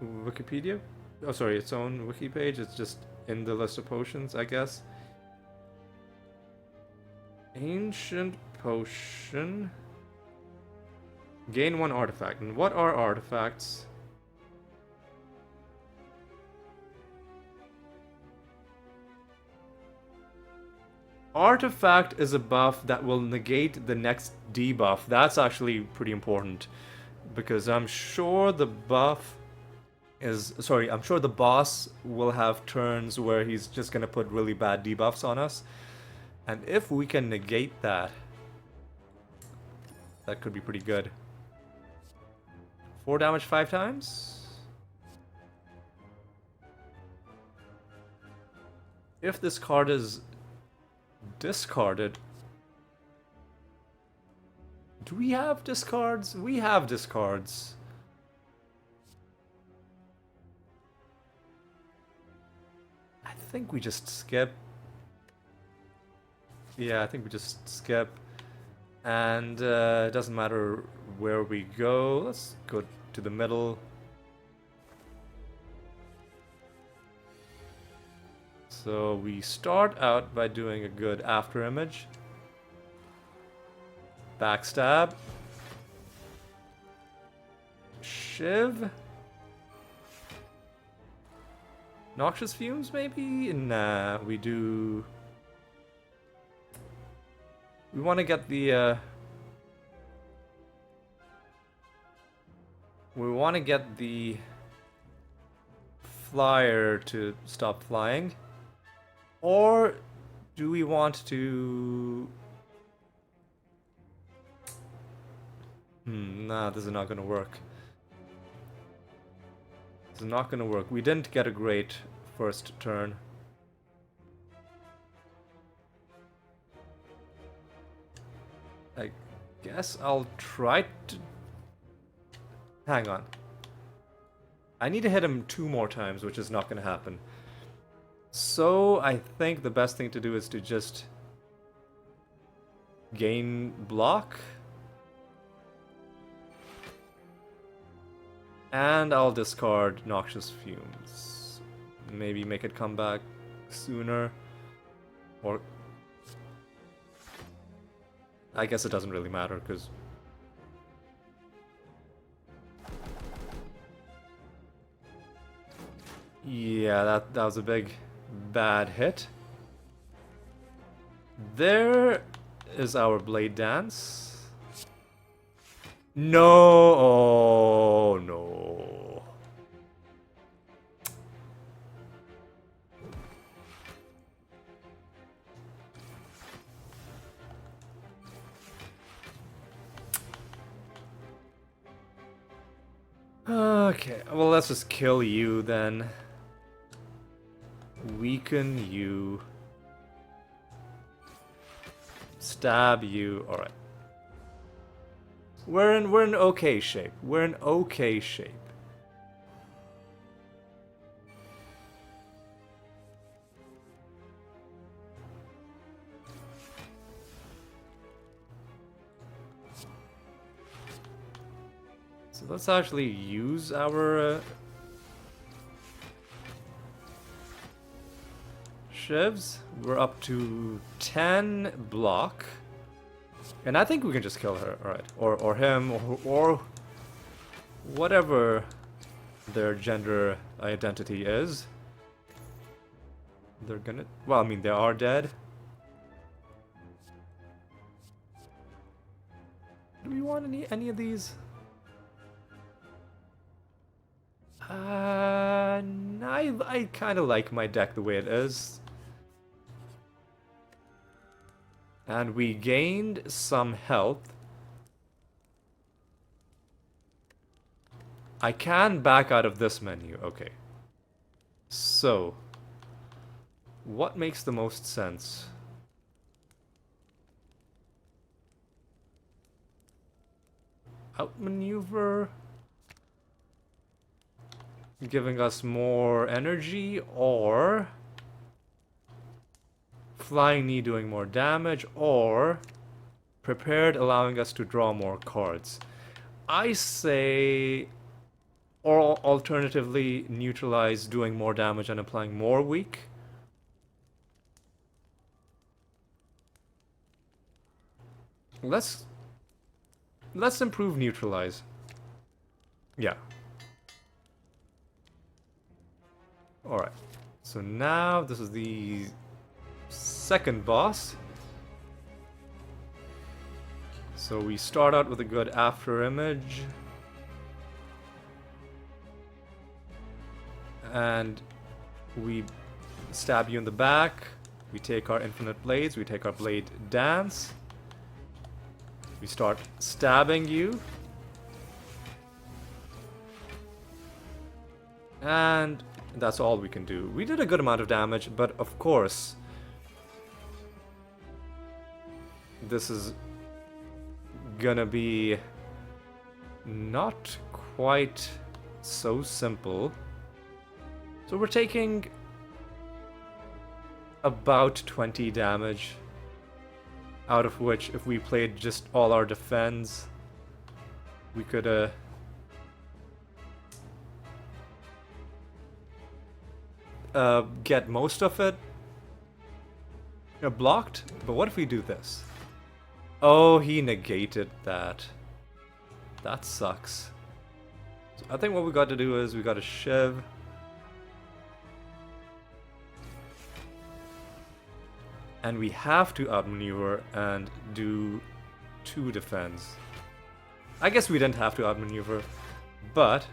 Wikipedia? Oh, sorry, its own wiki page. It's just in the list of potions, I guess. Ancient potion. Gain 1 artifact. And what are artifacts? Artifact is a buff that will negate the next debuff. That's actually pretty important. Because I'm sure the buff is... Sorry, I'm sure the boss will have turns where he's just gonna put really bad debuffs on us. And if we can negate that, that could be pretty good. 4 damage 5 times? If this card is discarded... Do we have discards? We have discards. I think we just skip. Yeah, I think we just skip. And it doesn't matter where we go. Let's go to the middle. So we start out by doing a good after image. Backstab. Shiv. Noxious fumes, maybe? Nah, we do... We want to get the... We want to get the flyer to stop flying. Or do we want to... Nah, this is not gonna work. This is not gonna work. We didn't get a great first turn. I guess I'll try to... Hang on. I need to hit him 2 more times, which is not gonna happen. So I think the best thing to do is to just gain block. And I'll discard Noxious Fumes. Maybe make it come back sooner. Or... I guess it doesn't really matter, because... Yeah, that was a big bad hit. There is our Blade Dance. No! Oh, no. Okay, well, let's just kill you then. Weaken you. Stab you. Alright. We're in okay shape. We're in okay shape. So let's actually use our Shivs. We're up to 10 block. And I think we can just kill her, alright. Or him, or whatever their gender identity is. They're gonna... Well, I mean, they are dead. Do we want any of these? I kind of like my deck the way it is. And we gained some health. I can back out of this menu. Okay. So, what makes the most sense? Outmaneuver, giving us more energy, or Flying Knee doing more damage, or Prepared allowing us to draw more cards. I say, or alternatively, neutralize doing more damage and applying more weak. Let's improve neutralize. Yeah. Alright. So now this is the second boss. So we start out with a good after image. And we stab you in the back. We take our infinite blades. We take our blade dance. We start stabbing you. And that's all we can do. We did a good amount of damage, but of course, this is gonna be not quite so simple. So we're taking about 20 damage, out of which, if we played just all our defense, we could get most of it blocked. But what if we do this? Oh, he negated that. That sucks. So I think what we got to do is we got to shiv. And we have to outmaneuver and do 2 defense. I guess we didn't have to outmaneuver, but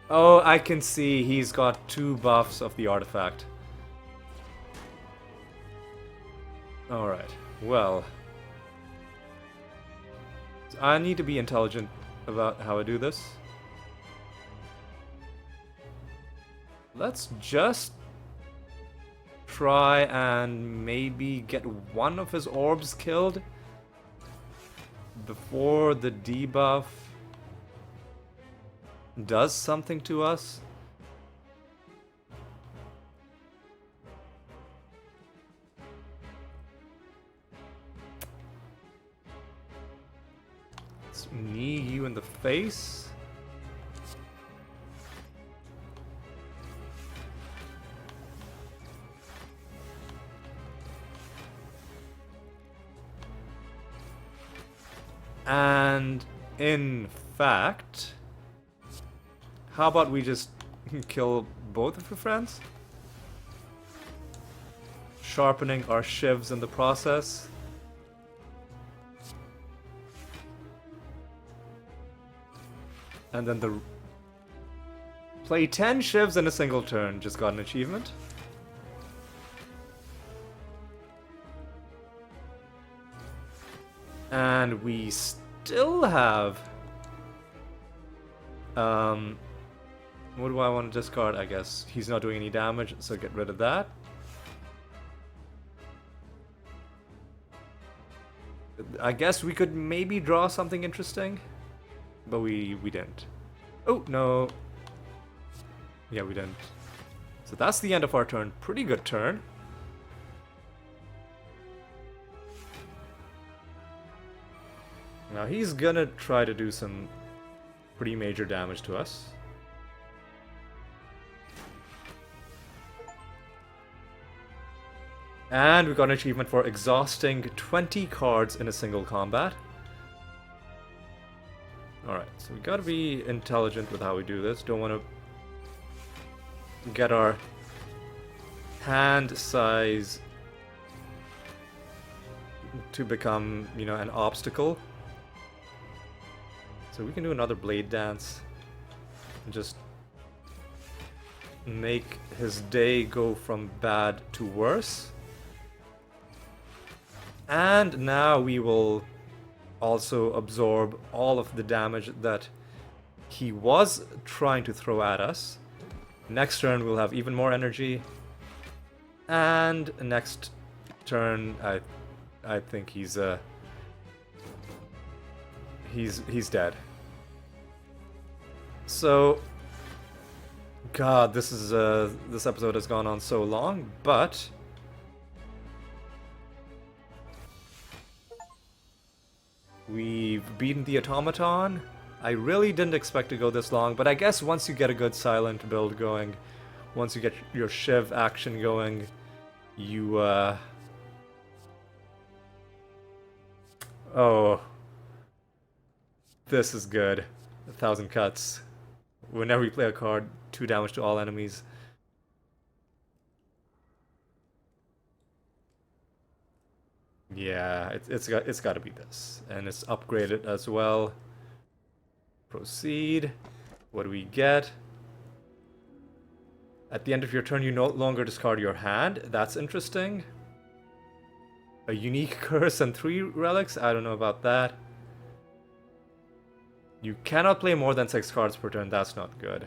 oh, I can see he's got 2 buffs of the artifact. Alright, well, I need to be intelligent about how I do this. Let's just try and maybe get one of his orbs killed before the debuff does something to us. Let's knee you in the face. And in fact, how about we just kill both of your friends? Sharpening our shivs in the process. And then the play 10 shivs in a single turn just got an achievement. And we still have what do I want to discard? I guess he's not doing any damage, so get rid of that. I guess we could maybe draw something interesting, but we didn't. Oh no. Yeah, we didn't. So that's the end of our turn. Pretty good turn. Now he's gonna try to do some pretty major damage to us. And we got an achievement for exhausting 20 cards in a single combat. Alright, so we gotta be intelligent with how we do this. Don't want to get our hand size to become, you know, an obstacle. So we can do another blade dance and just make his day go from bad to worse. And now we will also absorb all of the damage that he was trying to throw at us. Next turn we'll have even more energy. And next turn I think he's dead. So, God, this episode has gone on so long, but we've beaten the Automaton. I really didn't expect to go this long, but I guess once you get a good silent build going, once you get your Shiv action going, you, oh, this is good. 1,000 cuts. Whenever you play a card, 2 damage to all enemies. Yeah, it's got to be this, and it's upgraded as well. Proceed. What do we get? At the end of your turn, you no longer discard your hand. That's interesting. A unique curse and 3 relics? I don't know about that. You cannot play more than 6 cards per turn. That's not good.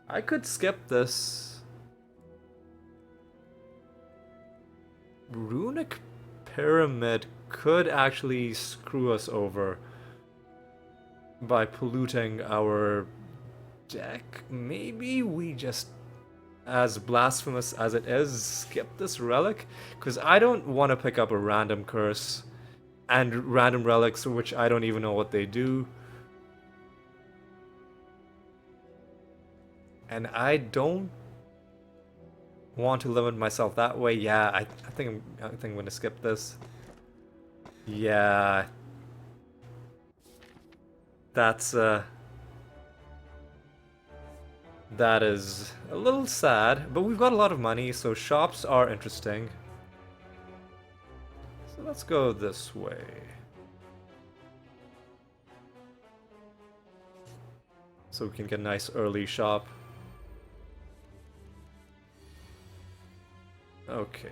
I could skip this. Runic Pyramid could actually screw us over by polluting our deck. Maybe we just, as blasphemous as it is, skip this relic, because I don't want to pick up a random curse and random relics which I don't even know what they do. And I don't want to limit myself that way. Yeah, I think I'm gonna skip this. Yeah, that's that is a little sad, but we've got a lot of money, so shops are interesting. So let's go this way. So we can get a nice early shop. Okay.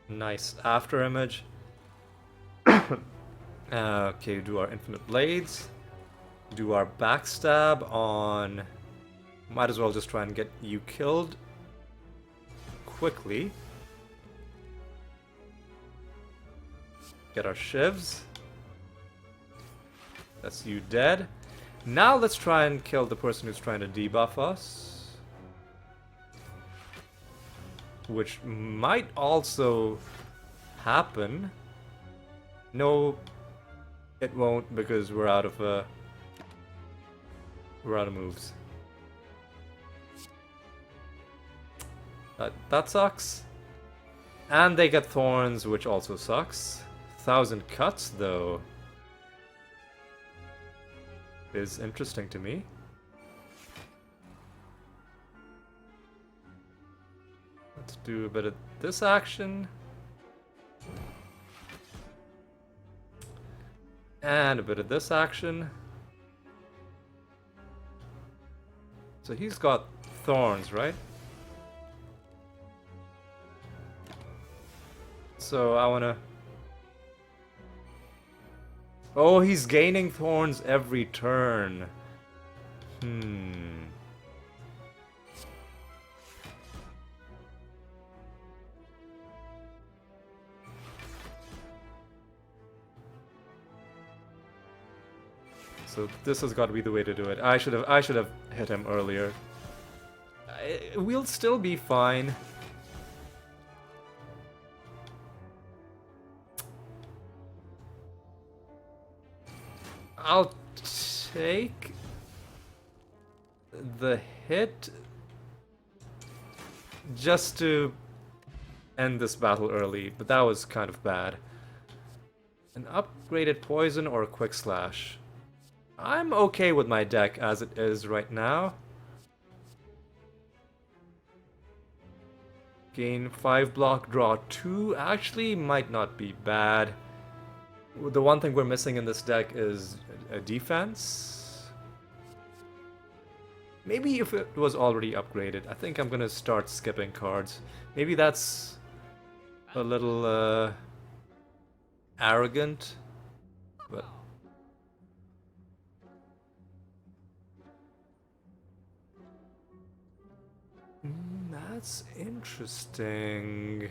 Nice after image. Okay, do our infinite blades. Do our backstab on... Might as well just try and get you killed quickly. Get our shivs. That's you dead. Now let's try and kill the person who's trying to debuff us. Which might also happen. No, it won't, because we're out of moves. That sucks. And they get thorns, which also sucks. 1,000 cuts though is interesting to me. Let's do a bit of this action. And a bit of this action. So he's got thorns, right? So I wanna... Oh, he's gaining thorns every turn. So this has got to be the way to do it. I should have hit him earlier. We'll still be fine. I'll take the hit just to end this battle early, but that was kind of bad. An upgraded poison or a quick slash? I'm okay with my deck as it is right now. Gain 5 block, draw 2 actually might not be bad. The one thing we're missing in this deck is a defense. Maybe if it was already upgraded. I think I'm gonna start skipping cards. Maybe that's a little arrogant, but... That's interesting.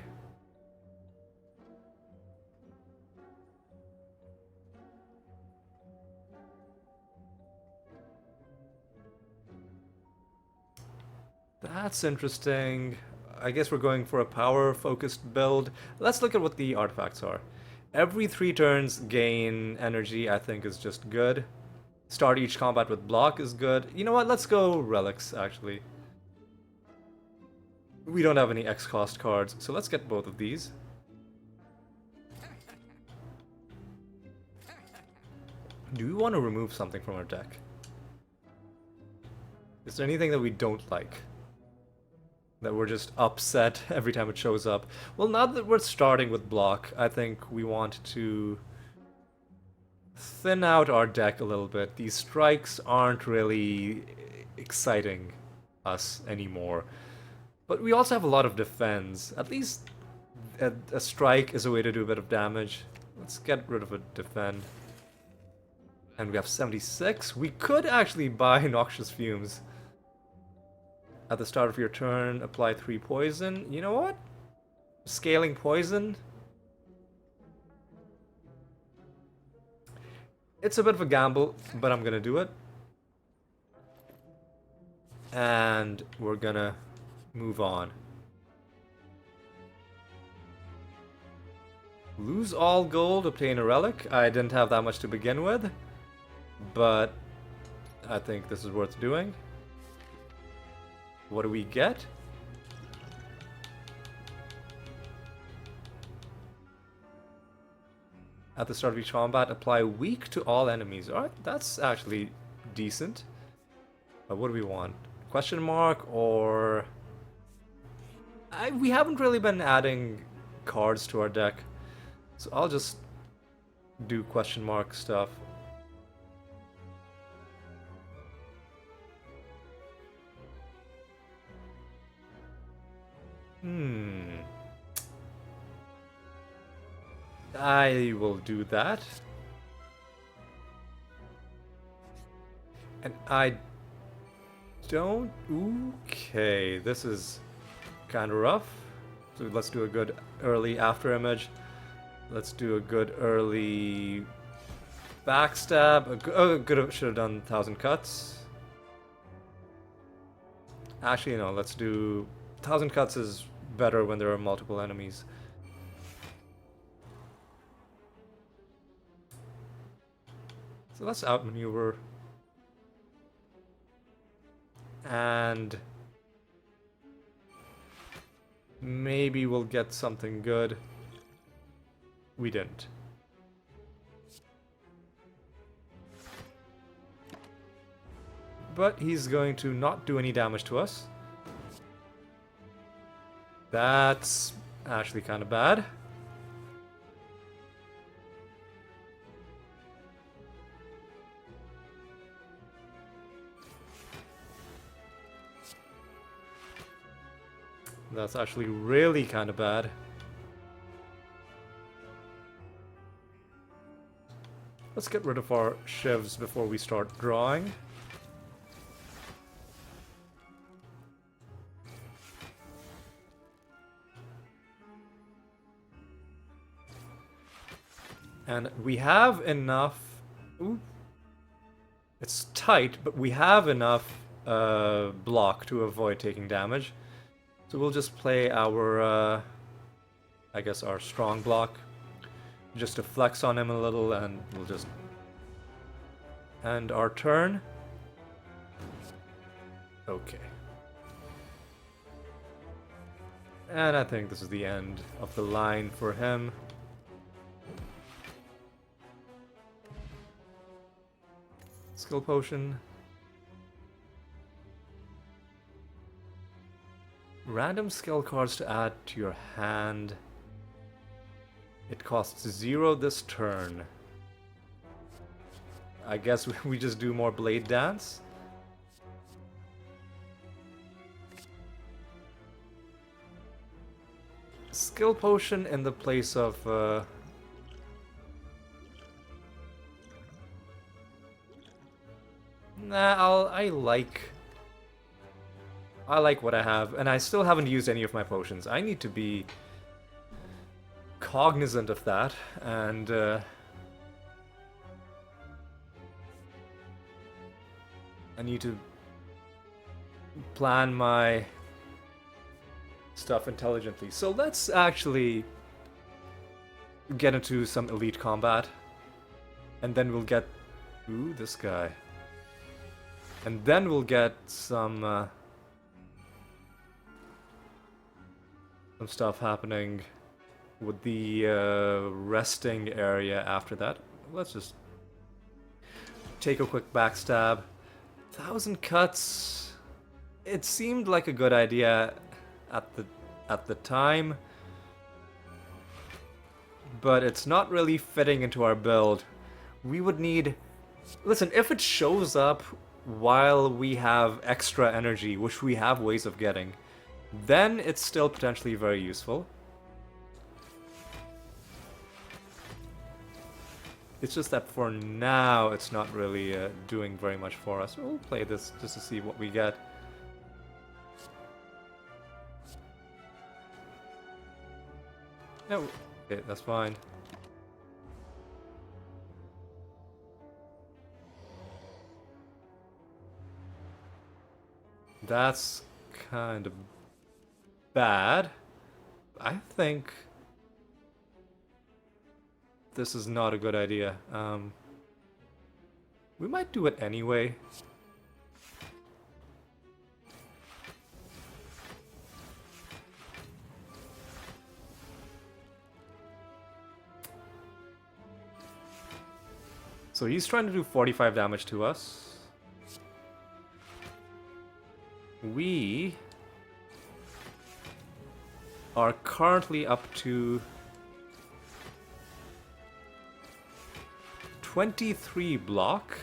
That's interesting. I guess we're going for a power-focused build. Let's look at what the artifacts are. Every 3 turns gain energy, I think is just good. Start each combat with block is good. You know what, let's go relics, actually. We don't have any X cost cards, so let's get both of these. Do we want to remove something from our deck? Is there anything that we don't like? That we're just upset every time it shows up? Well, now that we're starting with block, I think we want to thin out our deck a little bit. These strikes aren't really exciting us anymore. But we also have a lot of defense. At least a strike is a way to do a bit of damage. Let's get rid of a defend. And we have 76. We could actually buy Noxious Fumes. At the start of your turn, apply 3 poison. You know what? Scaling poison. It's a bit of a gamble, but I'm gonna do it. And we're gonna move on. Lose all gold, obtain a relic. I didn't have that much to begin with, but I think this is worth doing. What do we get? At the start of each combat, apply weak to all enemies. Alright, that's actually decent. What do we want? Question mark or... we haven't really been adding cards to our deck, so I'll just do question mark stuff. I will do that. And I don't... Okay, this is kind of rough. So let's do a good early after image. Let's do a good early backstab. Should have done 1,000 cuts. Actually, no, let's do... 1,000 cuts is better when there are multiple enemies. So let's outmaneuver. And maybe we'll get something good. We didn't. But he's going to not do any damage to us. That's actually kind of bad. That's actually really kind of bad. Let's get rid of our Shivs before we start drawing. And we have enough... Ooh. It's tight, but we have enough block to avoid taking damage. So we'll just play our, I guess our strong block, just to flex on him a little, and we'll just end our turn. Okay. And I think this is the end of the line for him. Skill potion. Random skill cards to add to your hand. It costs 0 this turn. I guess we just do more Blade Dance. Skill potion in the place of... Nah, I like what I have, and I still haven't used any of my potions. I need to be cognizant of that, and I need to plan my stuff intelligently. So let's actually get into some elite combat. And then we'll get... Ooh, this guy. And then we'll get some stuff happening with the resting area after that. Let's just take a quick backstab. 1,000 cuts. It seemed like a good idea at the time, but it's not really fitting into our build. We would need... Listen, if it shows up while we have extra energy, which we have ways of getting, then it's still potentially very useful. It's just that for now, it's not really doing very much for us. We'll play this just to see what we get. No, okay, that's fine. That's kind of bad. I think this is not a good idea. We might do it anyway. So he's trying to do 45 damage to us. We are currently up to 23 block.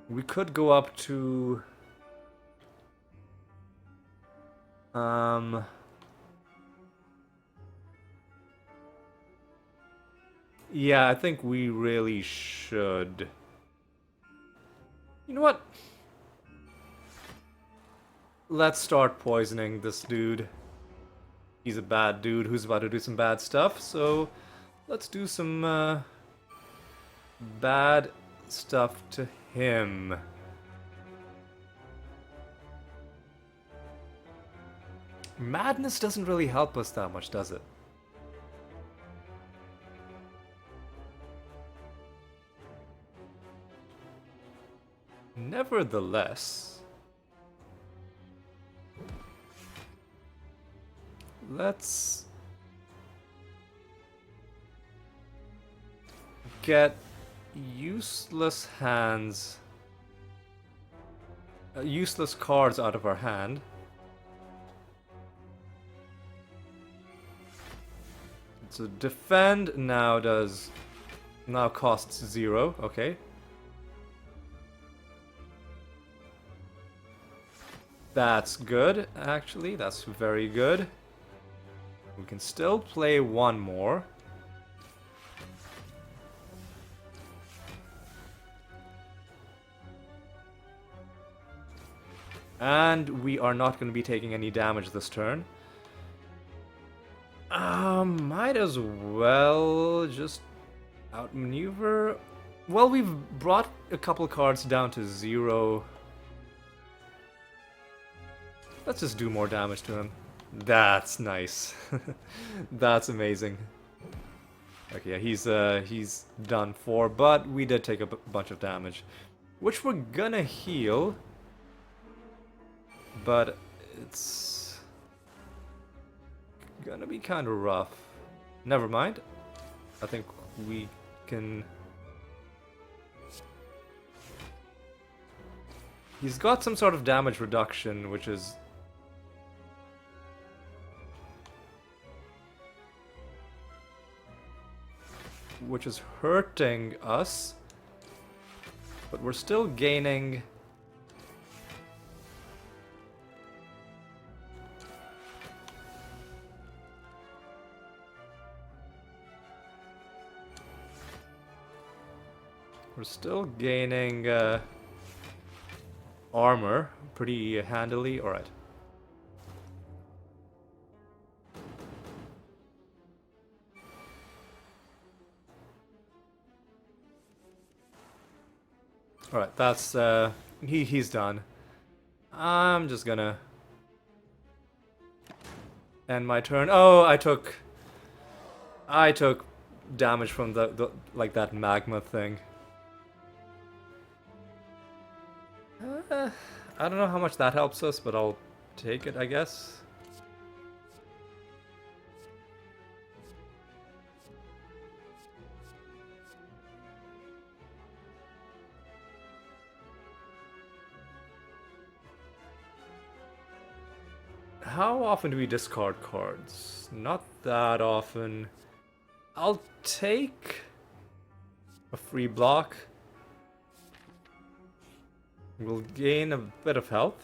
We could go up to yeah, I think we really should. You know what? Let's start poisoning this dude. He's a bad dude who's about to do some bad stuff, so let's do some bad stuff to him. Madness doesn't really help us that much, does it? Nevertheless, let's get useless hands, useless cards out of our hand. So defend now costs 0, okay. That's good, actually. That's very good. We can still play one more. And we are not going to be taking any damage this turn. Might as well just outmaneuver. Well, we've brought a couple cards down to 0. Let's just do more damage to him. That's nice. That's amazing. Okay, yeah, he's done for, but we did take a bunch of damage, which we're gonna heal, but it's gonna be kind of rough. Never mind. I think we can... He's got some sort of damage reduction, which is hurting us, but we're still gaining. We're still gaining armor pretty handily. All right. Alright, that's, he's done. I'm just gonna And my turn. Oh, I took damage from the like that magma thing. I don't know how much that helps us, but I'll take it, I guess. How often do we discard cards? Not that often. I'll take a free block. We'll gain a bit of health.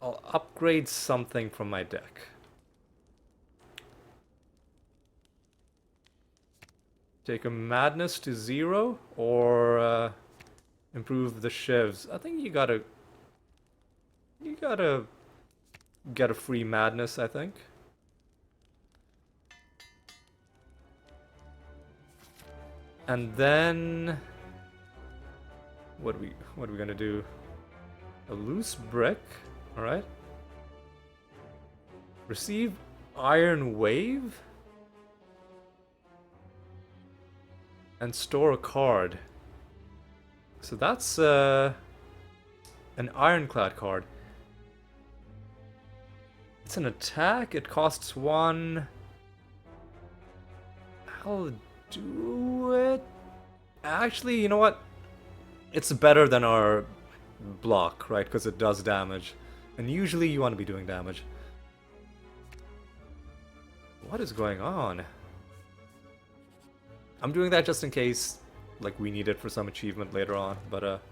I'll upgrade something from my deck. Take a madness to 0 or improve the shivs. I think you gotta get a free madness, I think. And then what are we gonna do? A loose brick, alright. Receive Iron Wave and store a card. So that's an Ironclad card. It's an attack, it costs 1. I'll do it. Actually, you know what? It's better than our block, right? Because it does damage. And usually you want to be doing damage. What is going on? I'm doing that just in case, like, we need it for some achievement later on, but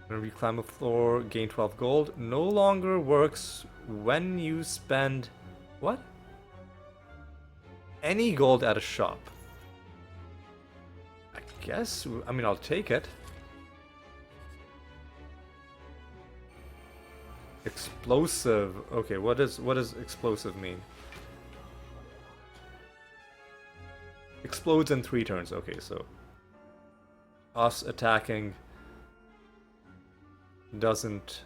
when we climb a floor, gain 12 gold. No longer works when you spend... What? Any gold at a shop. I guess, I mean, I'll take it. Explosive. Okay, what does explosive mean? Explodes in 3 turns. Okay, so us attacking doesn't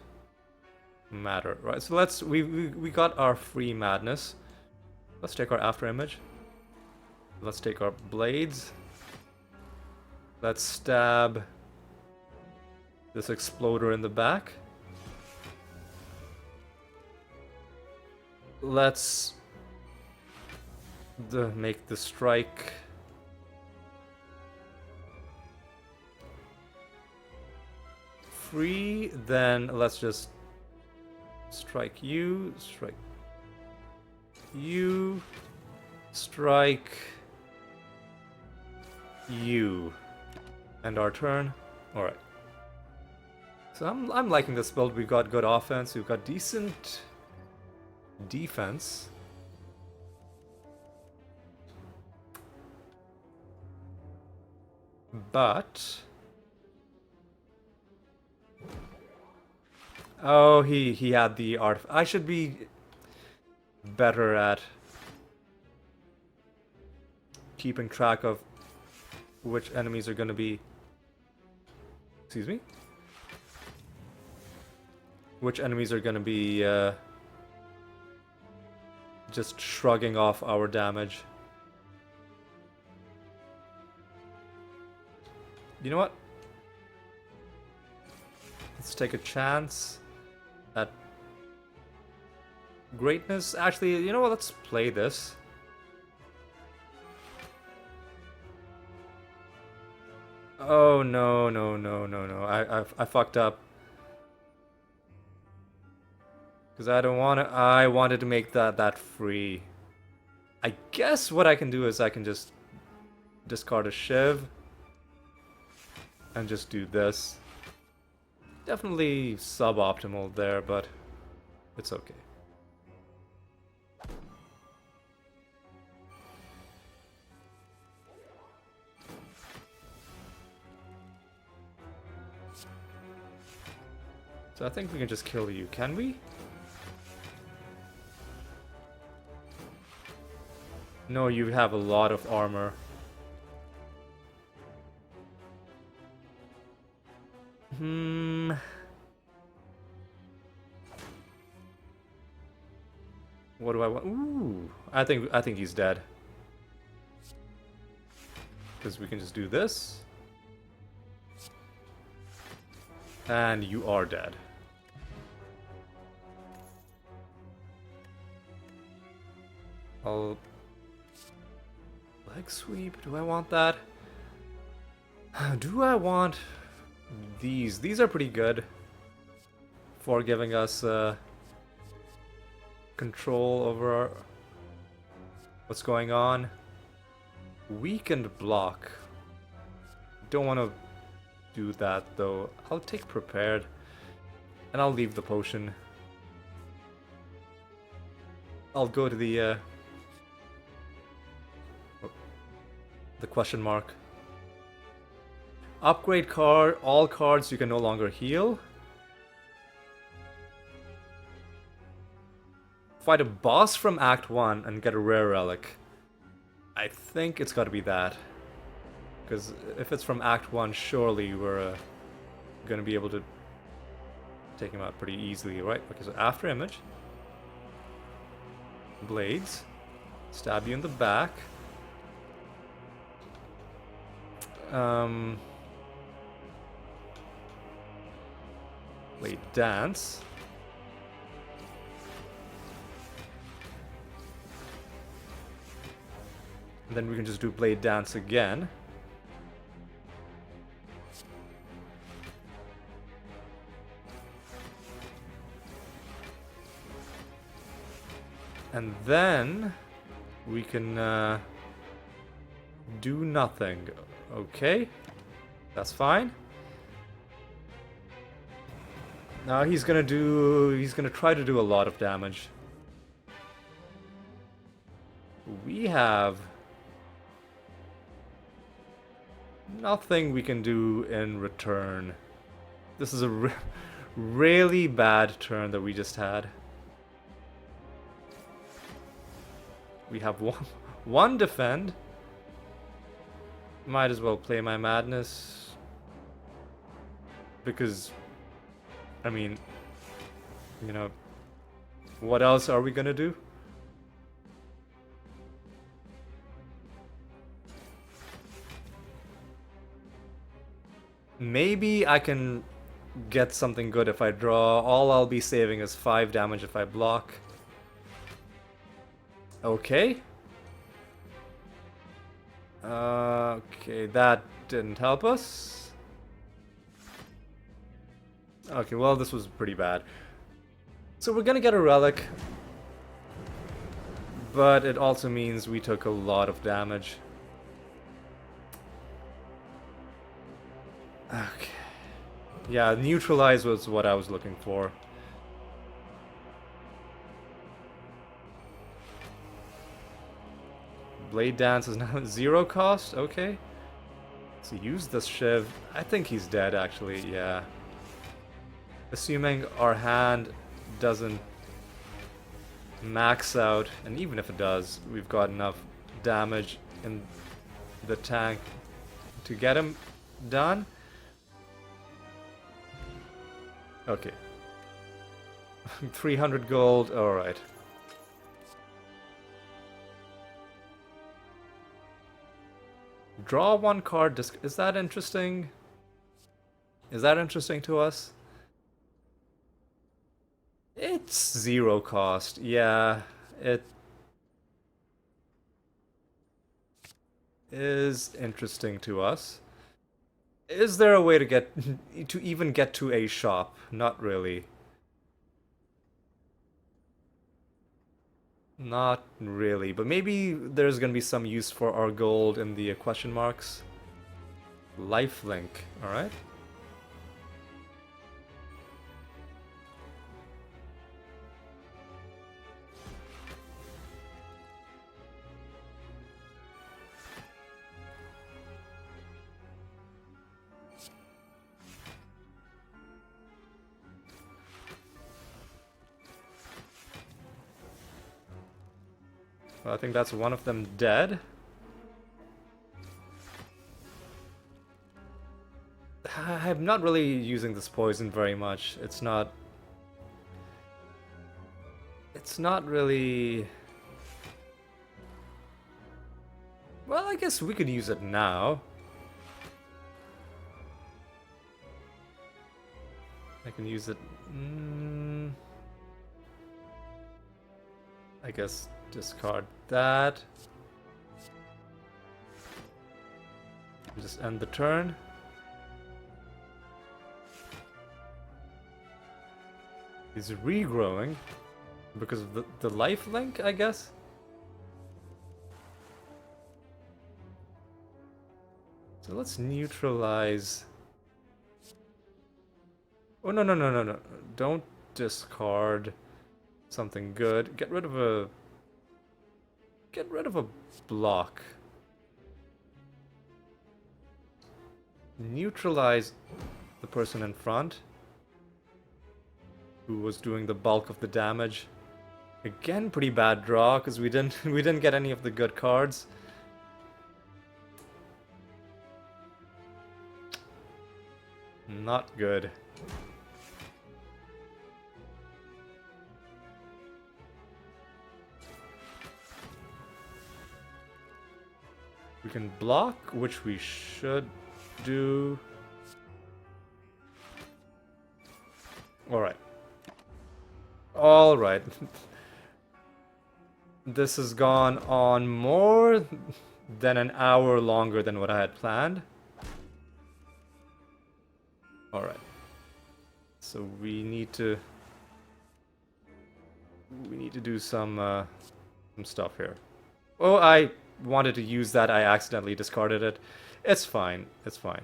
matter, right? So let's we got our free madness. Let's take our after image. Let's take our blades. Let's stab this exploder in the back. Let's make the strike free, then let's just strike you, strike you, strike you, and our turn. All right. So I'm liking this build. We've got good offense. We've got decent defense. But oh, he had the art. I should be better at keeping track of which enemies are going to be. Excuse me? Which enemies are going to be just shrugging off our damage. You know what? Let's take a chance at greatness. Actually, you know what? Let's play this. Oh no, no, no, no, no. I fucked up. Because I wanted to make that free. I guess what I can do is I can just discard a shiv and just do this. Definitely suboptimal there, but it's okay. So I think we can just kill you, can we? No, you have a lot of armor. What do I want? Ooh, I think he's dead. Because we can just do this. And you are dead. I'll... Leg sweep, do I want that? Do I want these? These are pretty good for giving us control over what's going on. Weakened block. Don't want to do that though. I'll take prepared and I'll leave the potion. I'll go to the question mark. Upgrade card. All cards you can no longer heal. Fight a boss from Act 1 and get a rare relic. I think it's got to be that. Because if it's from Act 1, surely we're going to be able to take him out pretty easily, right? Okay, so after image. Blades. Stab you in the back. Blade dance. And then we can just do blade dance again. And then we can do nothing. Okay, that's fine. Now he's gonna try to do a lot of damage. We have nothing we can do in return. This is a really bad turn that we just had. We have one defend. Might as well play my madness. Because, I mean, you know, what else are we gonna do? Maybe I can get something good if I draw. All I'll be saving is 5 damage if I block. Okay. Okay, that didn't help us. Okay, well, this was pretty bad. So we're gonna get a relic. But it also means we took a lot of damage. Okay. Yeah, neutralize was what I was looking for. Blade dance is now 0 cost, okay. So use this Shiv. I think he's dead actually, yeah. Assuming our hand doesn't max out, and even if it does, we've got enough damage in the tank to get him done. Okay. 300 gold, alright. Draw 1 card, is that interesting? Is that interesting to us? It's 0 cost, yeah. It is interesting to us. Is there a way to get to even get to a shop? Not really. Not really, but maybe there's gonna be some use for our gold in the question marks. Lifelink, alright. Well, I think that's one of them dead. I'm not really using this poison very much. It's it's not really... Well, I guess we could use it now. I can use it... I guess discard that. Just end the turn. He's regrowing because of the life link, I guess. So let's neutralize. Oh, no, no, no, no, no. Don't discard something good. Get rid of a block. Neutralize the person in front who was doing the bulk of the damage. Again, pretty bad draw because we didn't get any of the good cards. Not good. We can block, which we should do. Alright. Alright. This has gone on more than an hour longer than what I had planned. Alright. So we need to do some stuff here. Oh, I wanted to use that. I accidentally discarded it. It's fine. It's fine.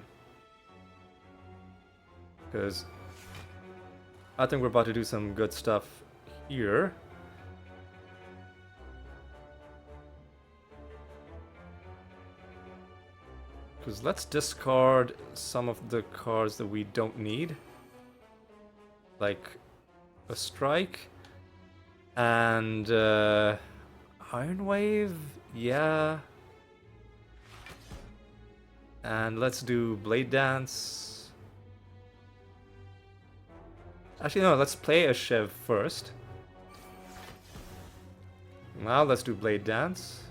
Because I think we're about to do some good stuff here. Because let's discard some of the cards that we don't need. Like a strike. And Iron Wave, yeah. And let's do Blade Dance. Actually, no, let's play a Shiv first. Now let's do Blade Dance.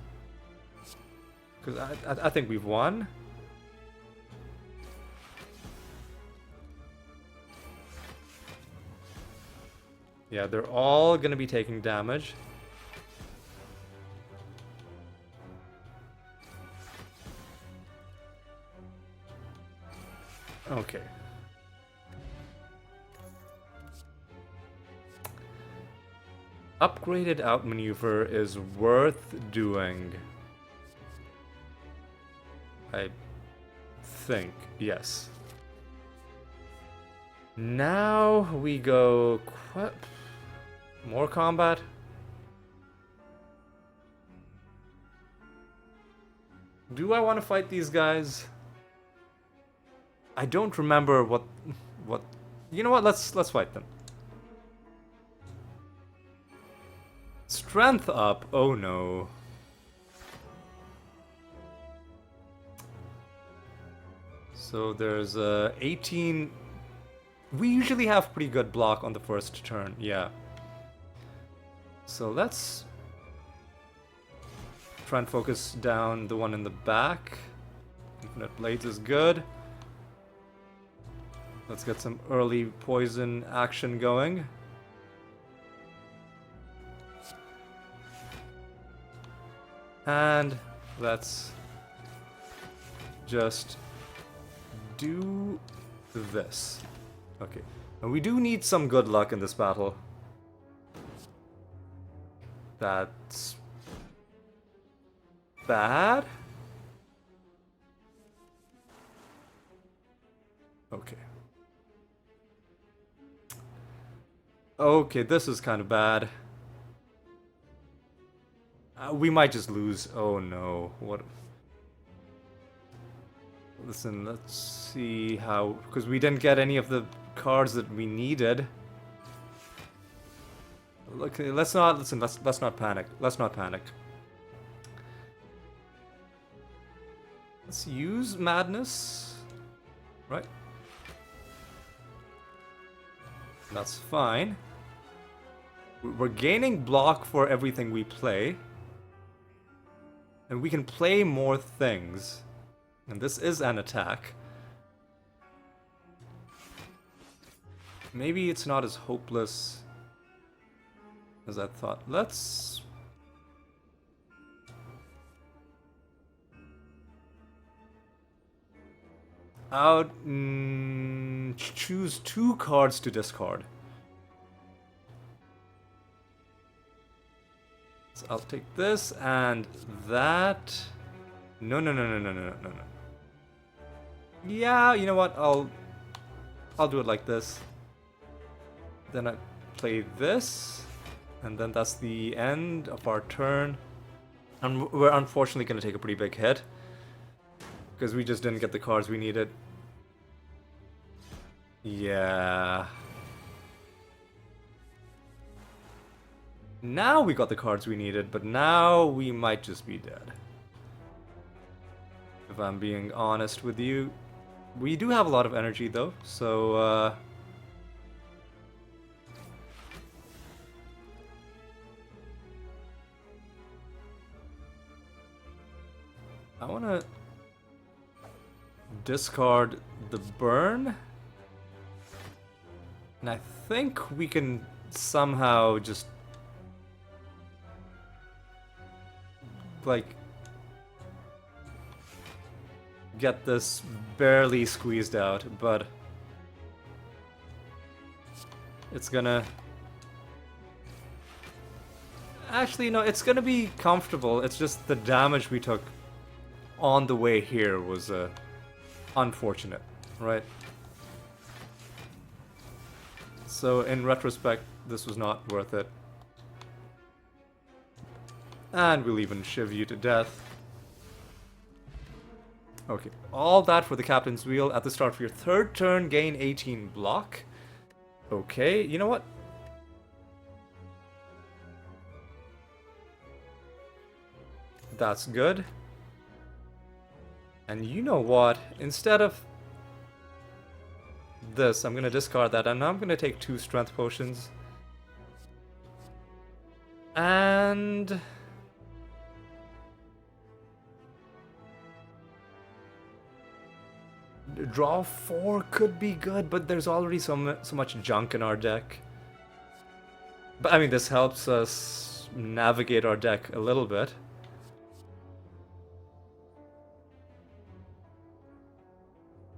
Because I think we've won. Yeah, they're all gonna be taking damage. Okay. Upgraded outmaneuver is worth doing. I think, yes. Now we go more combat. Do I want to fight these guys? I don't remember what you know what, let's fight them. Strength up. Oh no. So there's 18. We usually have pretty good block on the first turn, yeah. So let's try and focus down the one in the back. Infinite Blades is good. Let's get some early poison action going. And let's just do this. Okay. And we do need some good luck in this battle. That's bad. Okay. Okay, this is kind of bad. We might just lose. Oh no. What? Listen, let's see how... Because we didn't get any of the cards that we needed. Look, let's not... Listen, let's not panic. Let's not panic. Let's use Madness. Right? That's fine. We're gaining block for everything we play. And we can play more things. And this is an attack. Maybe it's not as hopeless as I thought. Let's... choose 2 cards to discard. So I'll take this and that. No. Yeah, you know what? I'll do it like this. Then I play this, and then that's the end of our turn. And we're unfortunately going to take a pretty big hit because we just didn't get the cards we needed. Yeah. Now we got the cards we needed, but now we might just be dead. If I'm being honest with you. We do have a lot of energy though, so I want to discard the burn. And I think we can somehow just like get this barely squeezed out, but it's gonna... Actually, no, it's gonna be comfortable. It's just the damage we took on the way here was unfortunate, right? So in retrospect, this was not worth it. And we'll even shiv you to death. Okay, all that for the captain's wheel. At the start of your 3rd turn, gain 18 block. Okay, you know what? That's good. And you know what? Instead of this, I'm gonna discard that, and I'm gonna take 2 strength potions. And... draw 4 could be good, but there's already so much junk in our deck. But I mean, this helps us navigate our deck a little bit.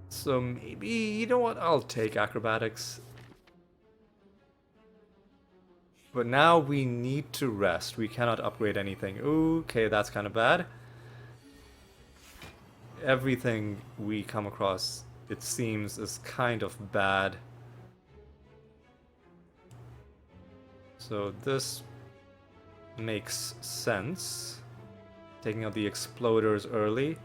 So maybe, you know what, I'll take acrobatics. But now we need to rest. We cannot upgrade anything. Okay, that's kind of bad. Everything we come across, it seems, is kind of bad. So this makes sense. Taking out the exploders early.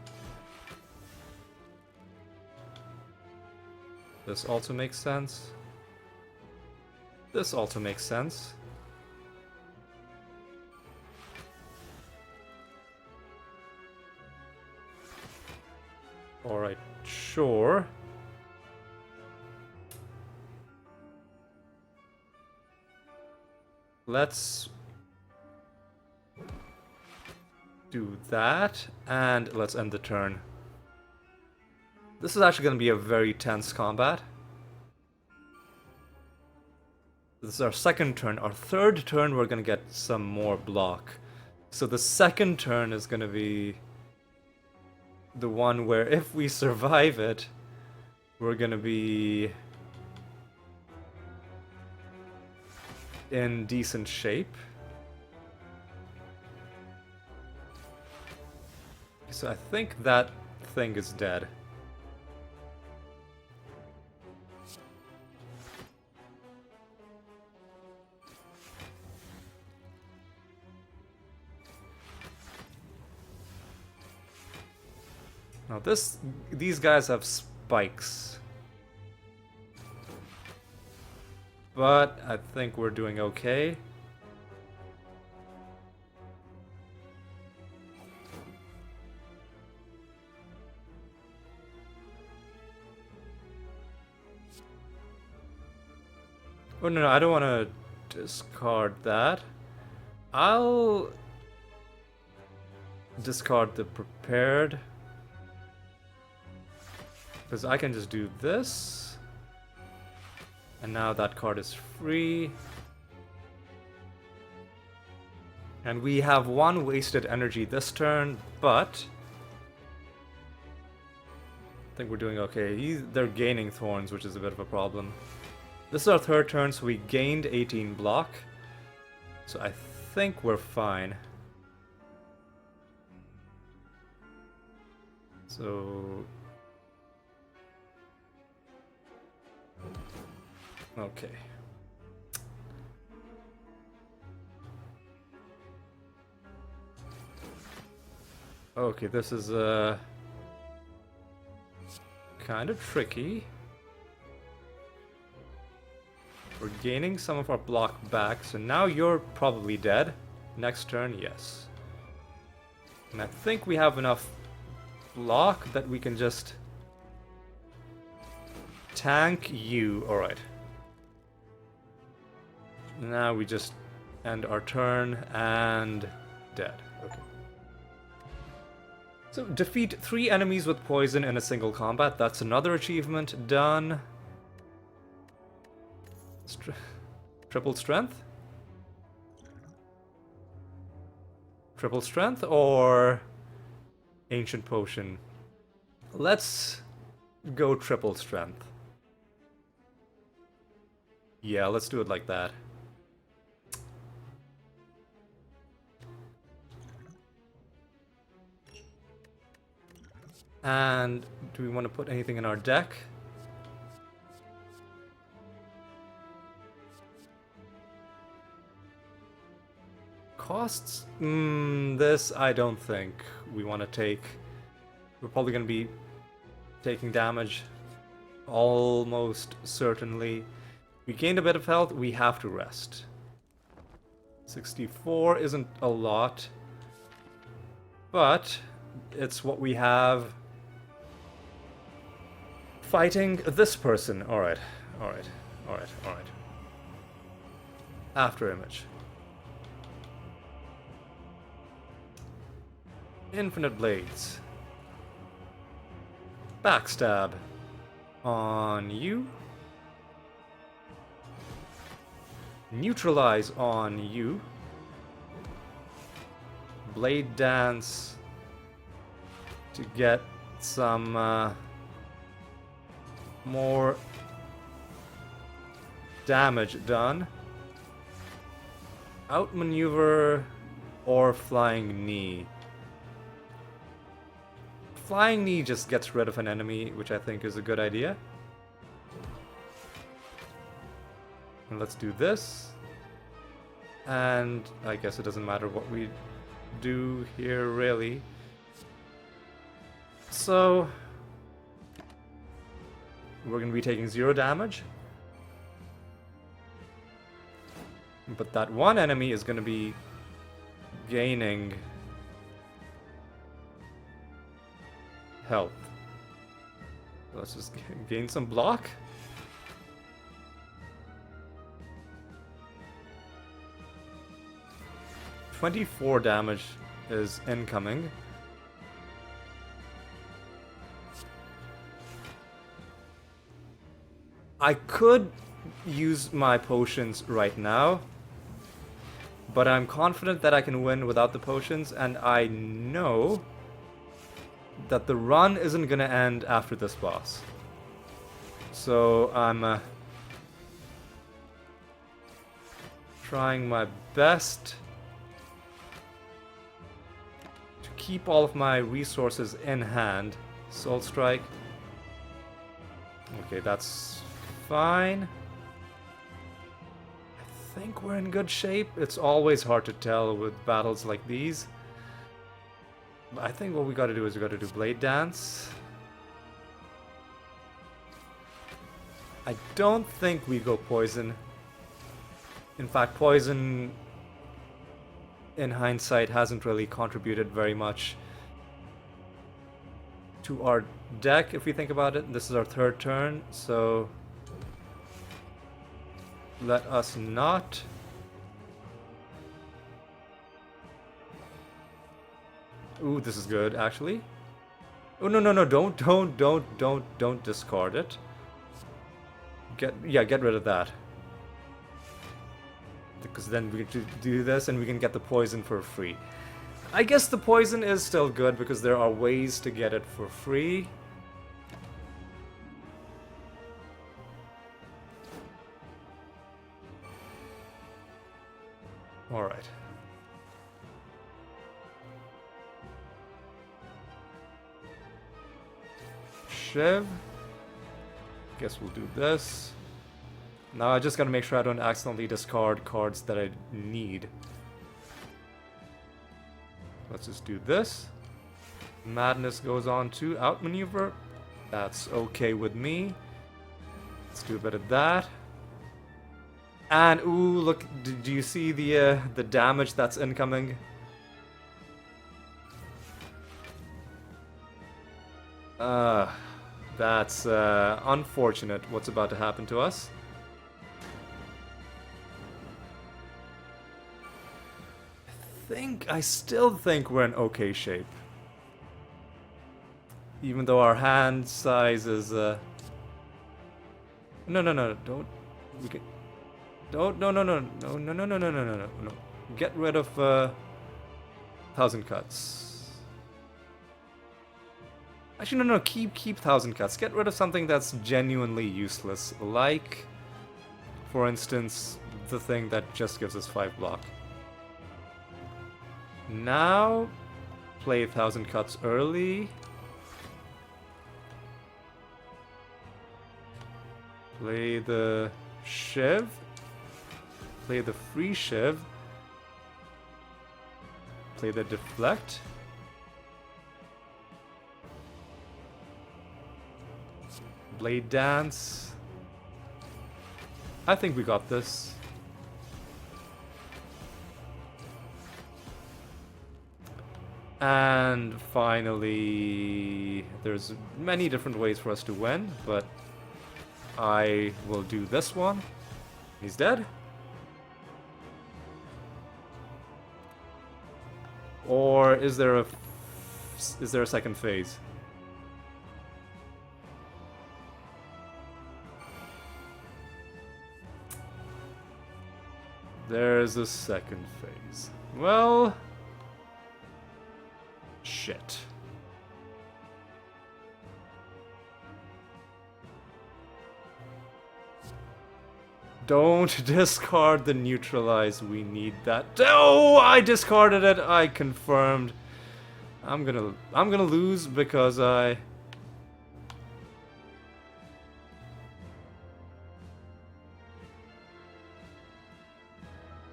This also makes sense. This also makes sense. Alright, sure. Let's do that, and let's end the turn. This is actually going to be a very tense combat. This is our 2nd turn. Our 3rd turn, we're going to get some more block. So the 2nd turn is going to be the one where if we survive it, we're going to be in decent shape. So I think that thing is dead. Now these guys have spikes. But I think we're doing okay. Oh no, I don't want to discard that. I'll discard the prepared, because I can just do this, and now that card is free. And we have one wasted energy this turn, but I think we're doing okay. They're gaining thorns, which is a bit of a problem. This is our third turn, so we gained 18 block. So I think we're fine. So... okay. Okay, this is kind of tricky. We're gaining some of our block back, so now you're probably dead. Next turn, yes. And I think we have enough block that we can just tank you. Alright. Now we just end our turn and dead. Okay. So defeat 3 enemies with poison in a single combat. That's another achievement done. Triple strength? Triple strength or ancient potion? Let's go triple strength. Yeah, let's do it like that. And do we want to put anything in our deck? Costs? This I don't think we want to take. We're probably going to be taking damage almost certainly. We gained a bit of health, we have to rest. 64 isn't a lot, but it's what we have. Fighting this person. Alright, alright, alright, alright. After image. Infinite blades. Backstab on you. Neutralize on you. Blade dance to get some more damage done. Outmaneuver or flying knee. Flying knee just gets rid of an enemy, which I think is a good idea. And let's do this. And I guess it doesn't matter what we do here, really. So we're going to be taking 0 damage. But that one enemy is going to be gaining health. Let's just gain some block. $24 damage is incoming. I could use my potions right now, but I'm confident that I can win without the potions, and I know that the run isn't gonna end after this boss. So I'm trying my best to keep all of my resources in hand. Soul Strike. Okay, that's fine. I think we're in good shape. It's always hard to tell with battles like these. But I think what we gotta do is we gotta do Blade Dance. I don't think we go Poison. In fact, Poison, in hindsight, hasn't really contributed very much to our deck, if we think about it. This is our third turn, so let us not Ooh, this is good, actually. Oh, no, don't discard it. Get rid of that. Because then we can do this and we can get the poison for free. I guess the poison is still good because there are ways to get it for free. Alright. Shiv. Guess we'll do this. Now I just gotta make sure I don't accidentally discard cards that I need. Let's just do this. Madness goes on to outmaneuver. That's okay with me. Let's do a bit of that. And ooh, look! Do you see the damage that's incoming? That's unfortunate. What's about to happen to us? I still think we're in okay shape. Even though our hand size is no, don't we can don't no. Get rid of 1,000 cuts. Actually no, keep 1,000 cuts. Get rid of something that's genuinely useless, like for instance the thing that just gives us 5 block. Now, play 1,000 cuts early. Play the Shiv. Play the free Shiv. Play the deflect. Blade dance. I think we got this. And finally, there's many different ways for us to win, but I will do this one. He's dead. Or is there a second phase? There's a second phase. Well, shit. Don't discard the neutralize. We need that. Oh, I discarded it. I confirmed. I'm gonna lose because I.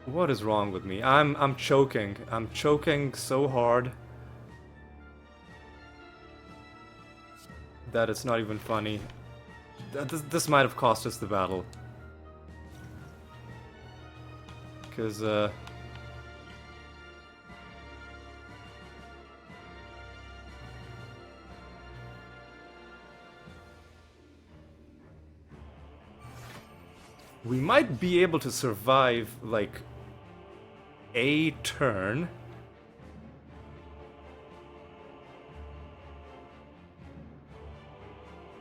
What is wrong with me? I'm choking. I'm choking so hard that it's not even funny. This might have cost us the battle. Because, we might be able to survive, like, a turn.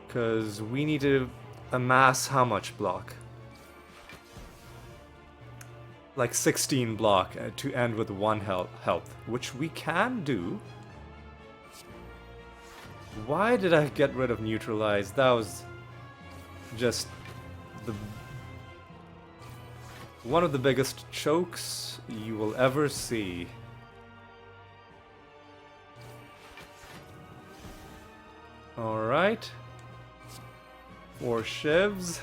Because we need to amass how much block? Like 16 block to end with 1 health, which we can do. Why did I get rid of neutralize? That was just one of the biggest chokes you will ever see. Alright. 4 Shivs.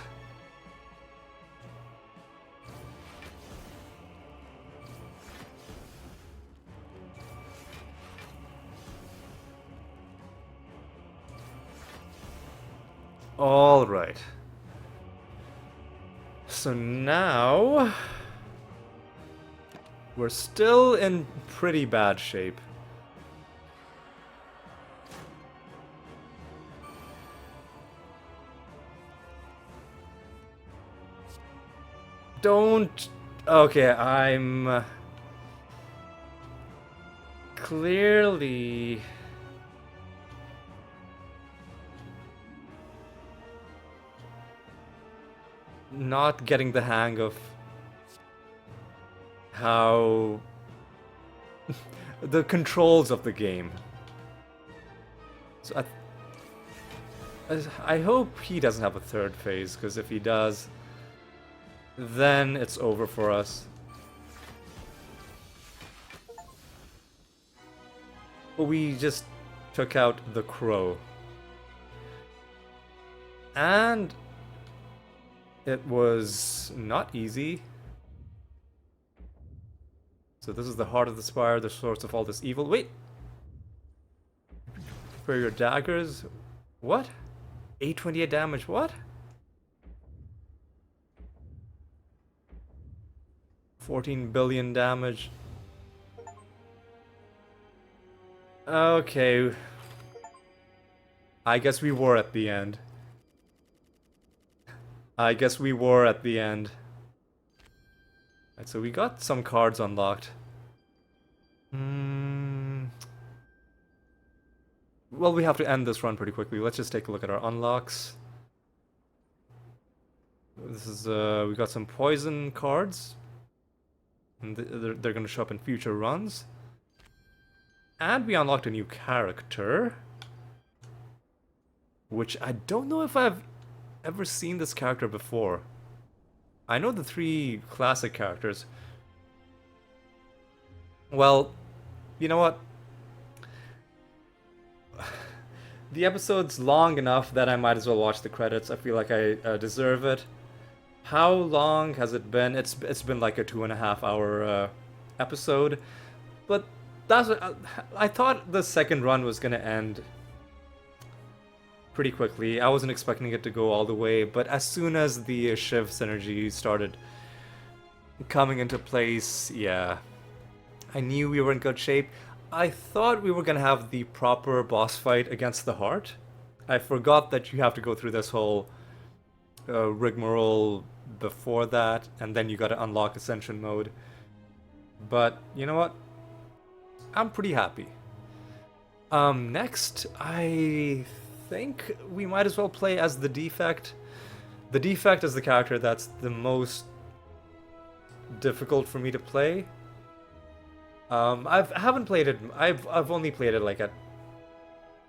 All right. So now we're still in pretty bad shape. Don't. Okay, I'm clearly not getting the hang of how the controls of the game. So I hope he doesn't have a third phase, because if he does, then it's over for us. But we just took out the crow. And it was not easy. So this is the heart of the Spire, the source of all this evil. Wait! For your daggers? What? 828 damage, what? 14 billion damage. Okay. I guess we were at the end. I guess we were at the end. Right, so we got some cards unlocked. Well, we have to end this run pretty quickly. Let's just take a look at our unlocks. This is, we got some poison cards. And they're gonna show up in future runs. And we unlocked a new character. Which I don't know if I've ever seen this character before. I know the 3 classic characters. Well, you know what? The episode's long enough that I might as well watch the credits. I feel like I deserve it. How long has it been? It's been like a 2.5 hour episode, but that's what, I thought the second run was gonna end pretty quickly. I wasn't expecting it to go all the way, but as soon as the Shiv synergy started coming into place, yeah, I knew we were in good shape. I thought we were gonna have the proper boss fight against the heart. I forgot that you have to go through this whole rigmarole before that, and then you gotta unlock Ascension mode. But you know what? I'm pretty happy. Next, I think we might as well play as the Defect. The Defect is the character that's the most difficult for me to play. I haven't played it. I've only played it like at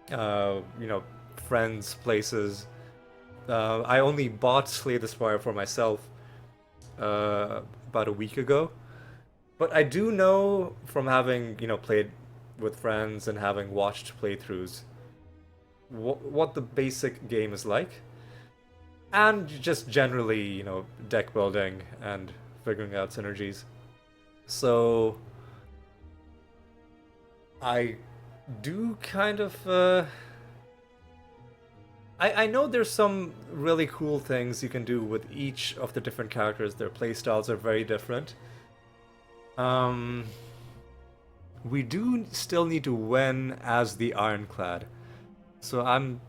you know, friends' places. I only bought Slay the Spire for myself about a week ago. But I do know from having, you know, played with friends and having watched playthroughs what the basic game is like. And just generally, you know, deck building and figuring out synergies. So I do kind of I know there's some really cool things you can do with each of the different characters. Their playstyles are very different. We do still need to win as the Ironclad. So I'm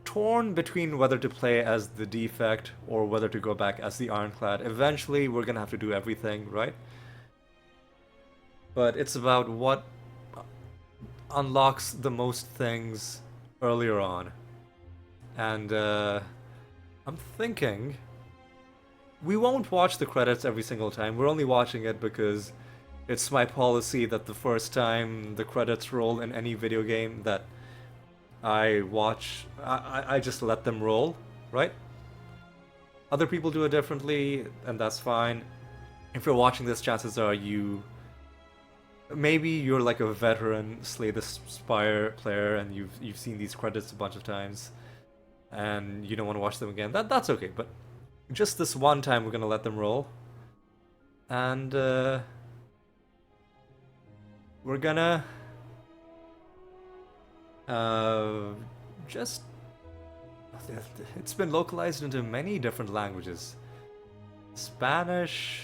torn between whether to play as the Defect or whether to go back as the Ironclad. Eventually we're gonna have to do everything, right? But it's about what unlocks the most things earlier on. And I'm thinking we won't watch the credits every single time. We're only watching it because it's my policy that the first time the credits roll in any video game that I watch, I just let them roll, right? Other people do it differently, and that's fine. If you're watching this, chances are maybe you're like a veteran Slay the Spire player and you've seen these credits a bunch of times and you don't want to watch them again. That's okay, but just this one time we're gonna let them roll. And we're gonna just, it's been localized into many different languages. Spanish.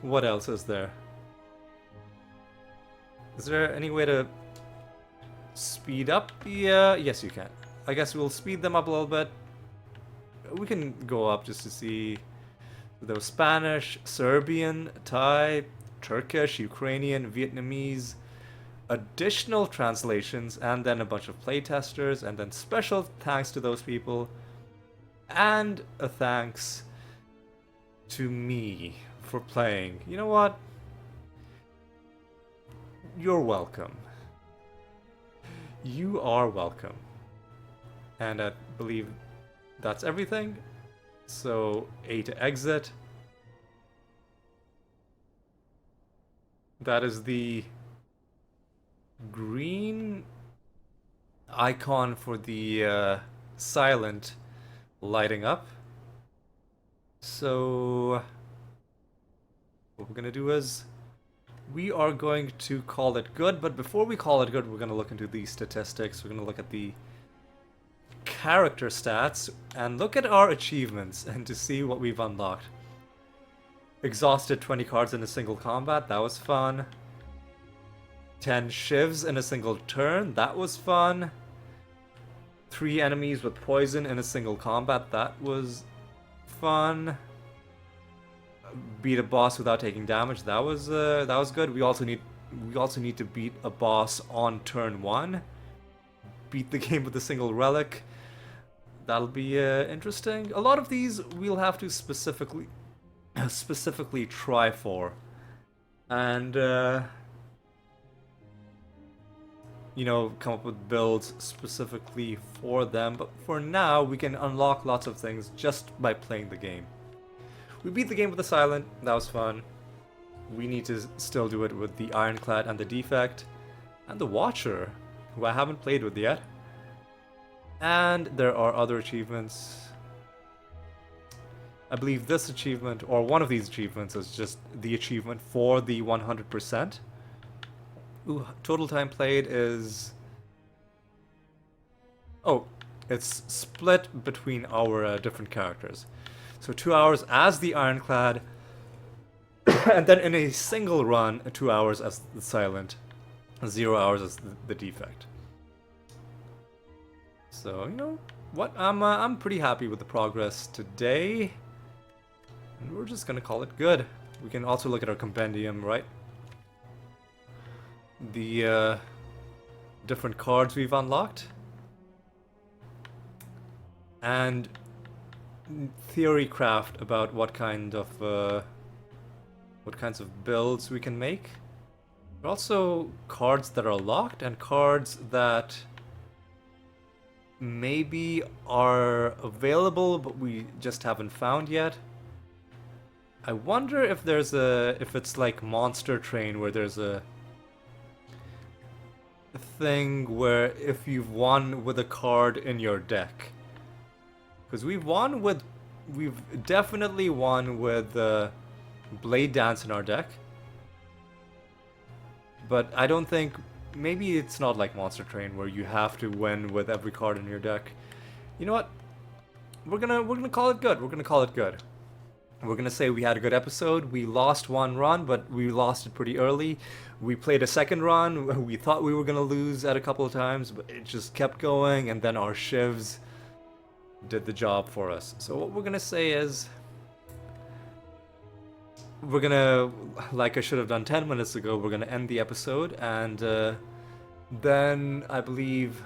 What else is there? Is there any way to speed up the... yes, you can. I guess we'll speed them up a little bit. We can go up just to see There was Spanish, Serbian, Thai, Turkish, Ukrainian, Vietnamese, additional translations, and then a bunch of playtesters, and then special thanks to those people, and a thanks to me for playing. You know what? You're welcome. You are welcome. And I believe that's everything. So A to exit. That is the green icon for the silent lighting up. So what we're gonna do is we are going to call it good, but before we call it good, we're gonna look into the statistics. We're gonna look at the character stats and look at our achievements and to see what we've unlocked. Exhausted 20 cards in a single combat, that was fun. 10 shivs in a single turn, that was fun. 3 enemies with poison in a single combat, that was fun. Beat a boss without taking damage, that was good. We also need to beat a boss on turn 1. Beat the game with a single relic. That'll be interesting. A lot of these we'll have to specifically try for, and you know, come up with builds specifically for them. But for now, we can unlock lots of things just by playing the game. We beat the game with the silent. That was fun. We need to still do it with the ironclad and the defect and the watcher, who I haven't played with yet. And there are other achievements. I believe this achievement, or one of these achievements, is just the achievement for the 100%. Ooh, total time played is... oh, it's split between our different characters. So 2 hours as the ironclad, and then in a single run, 2 hours as the silent, 0 hours as the defect. So, you know what, I'm pretty happy with the progress today. And we're just gonna call it good. We can also look at our compendium, right? The different cards we've unlocked. And theory craft about what kinds of builds we can make. There are also cards that are locked and cards that maybe are available but we just haven't found yet. I wonder if if it's like Monster Train, where there's a thing where if you've won with a card in your deck. Because we've definitely won with Blade Dance in our deck. But I don't think, maybe it's not like Monster Train where you have to win with every card in your deck. You know what? We're gonna call it good. We're gonna call it good. We're gonna say we had a good episode. We lost one run, but we lost it pretty early. We played a second run. We thought we were gonna lose at a couple of times, but it just kept going, and then our shivs did the job for us. So what we're gonna say is, we're gonna, like I should have done 10 minutes ago, we're gonna end the episode, and then I believe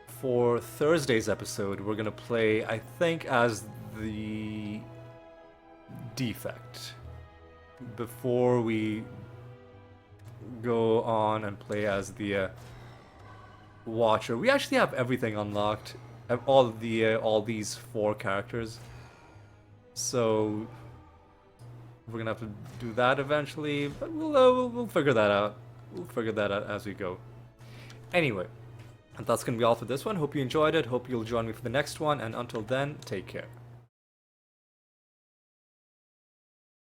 for Thursday's episode we're gonna play, I think, as the defect before we go on and play as the watcher. We actually have everything unlocked, all these 4 characters, so we're gonna have to do that eventually, but we'll figure that out. We'll figure that out as we go. Anyway, and that's gonna be all for this one. Hope you enjoyed it. Hope you'll join me for the next one, and until then, take care.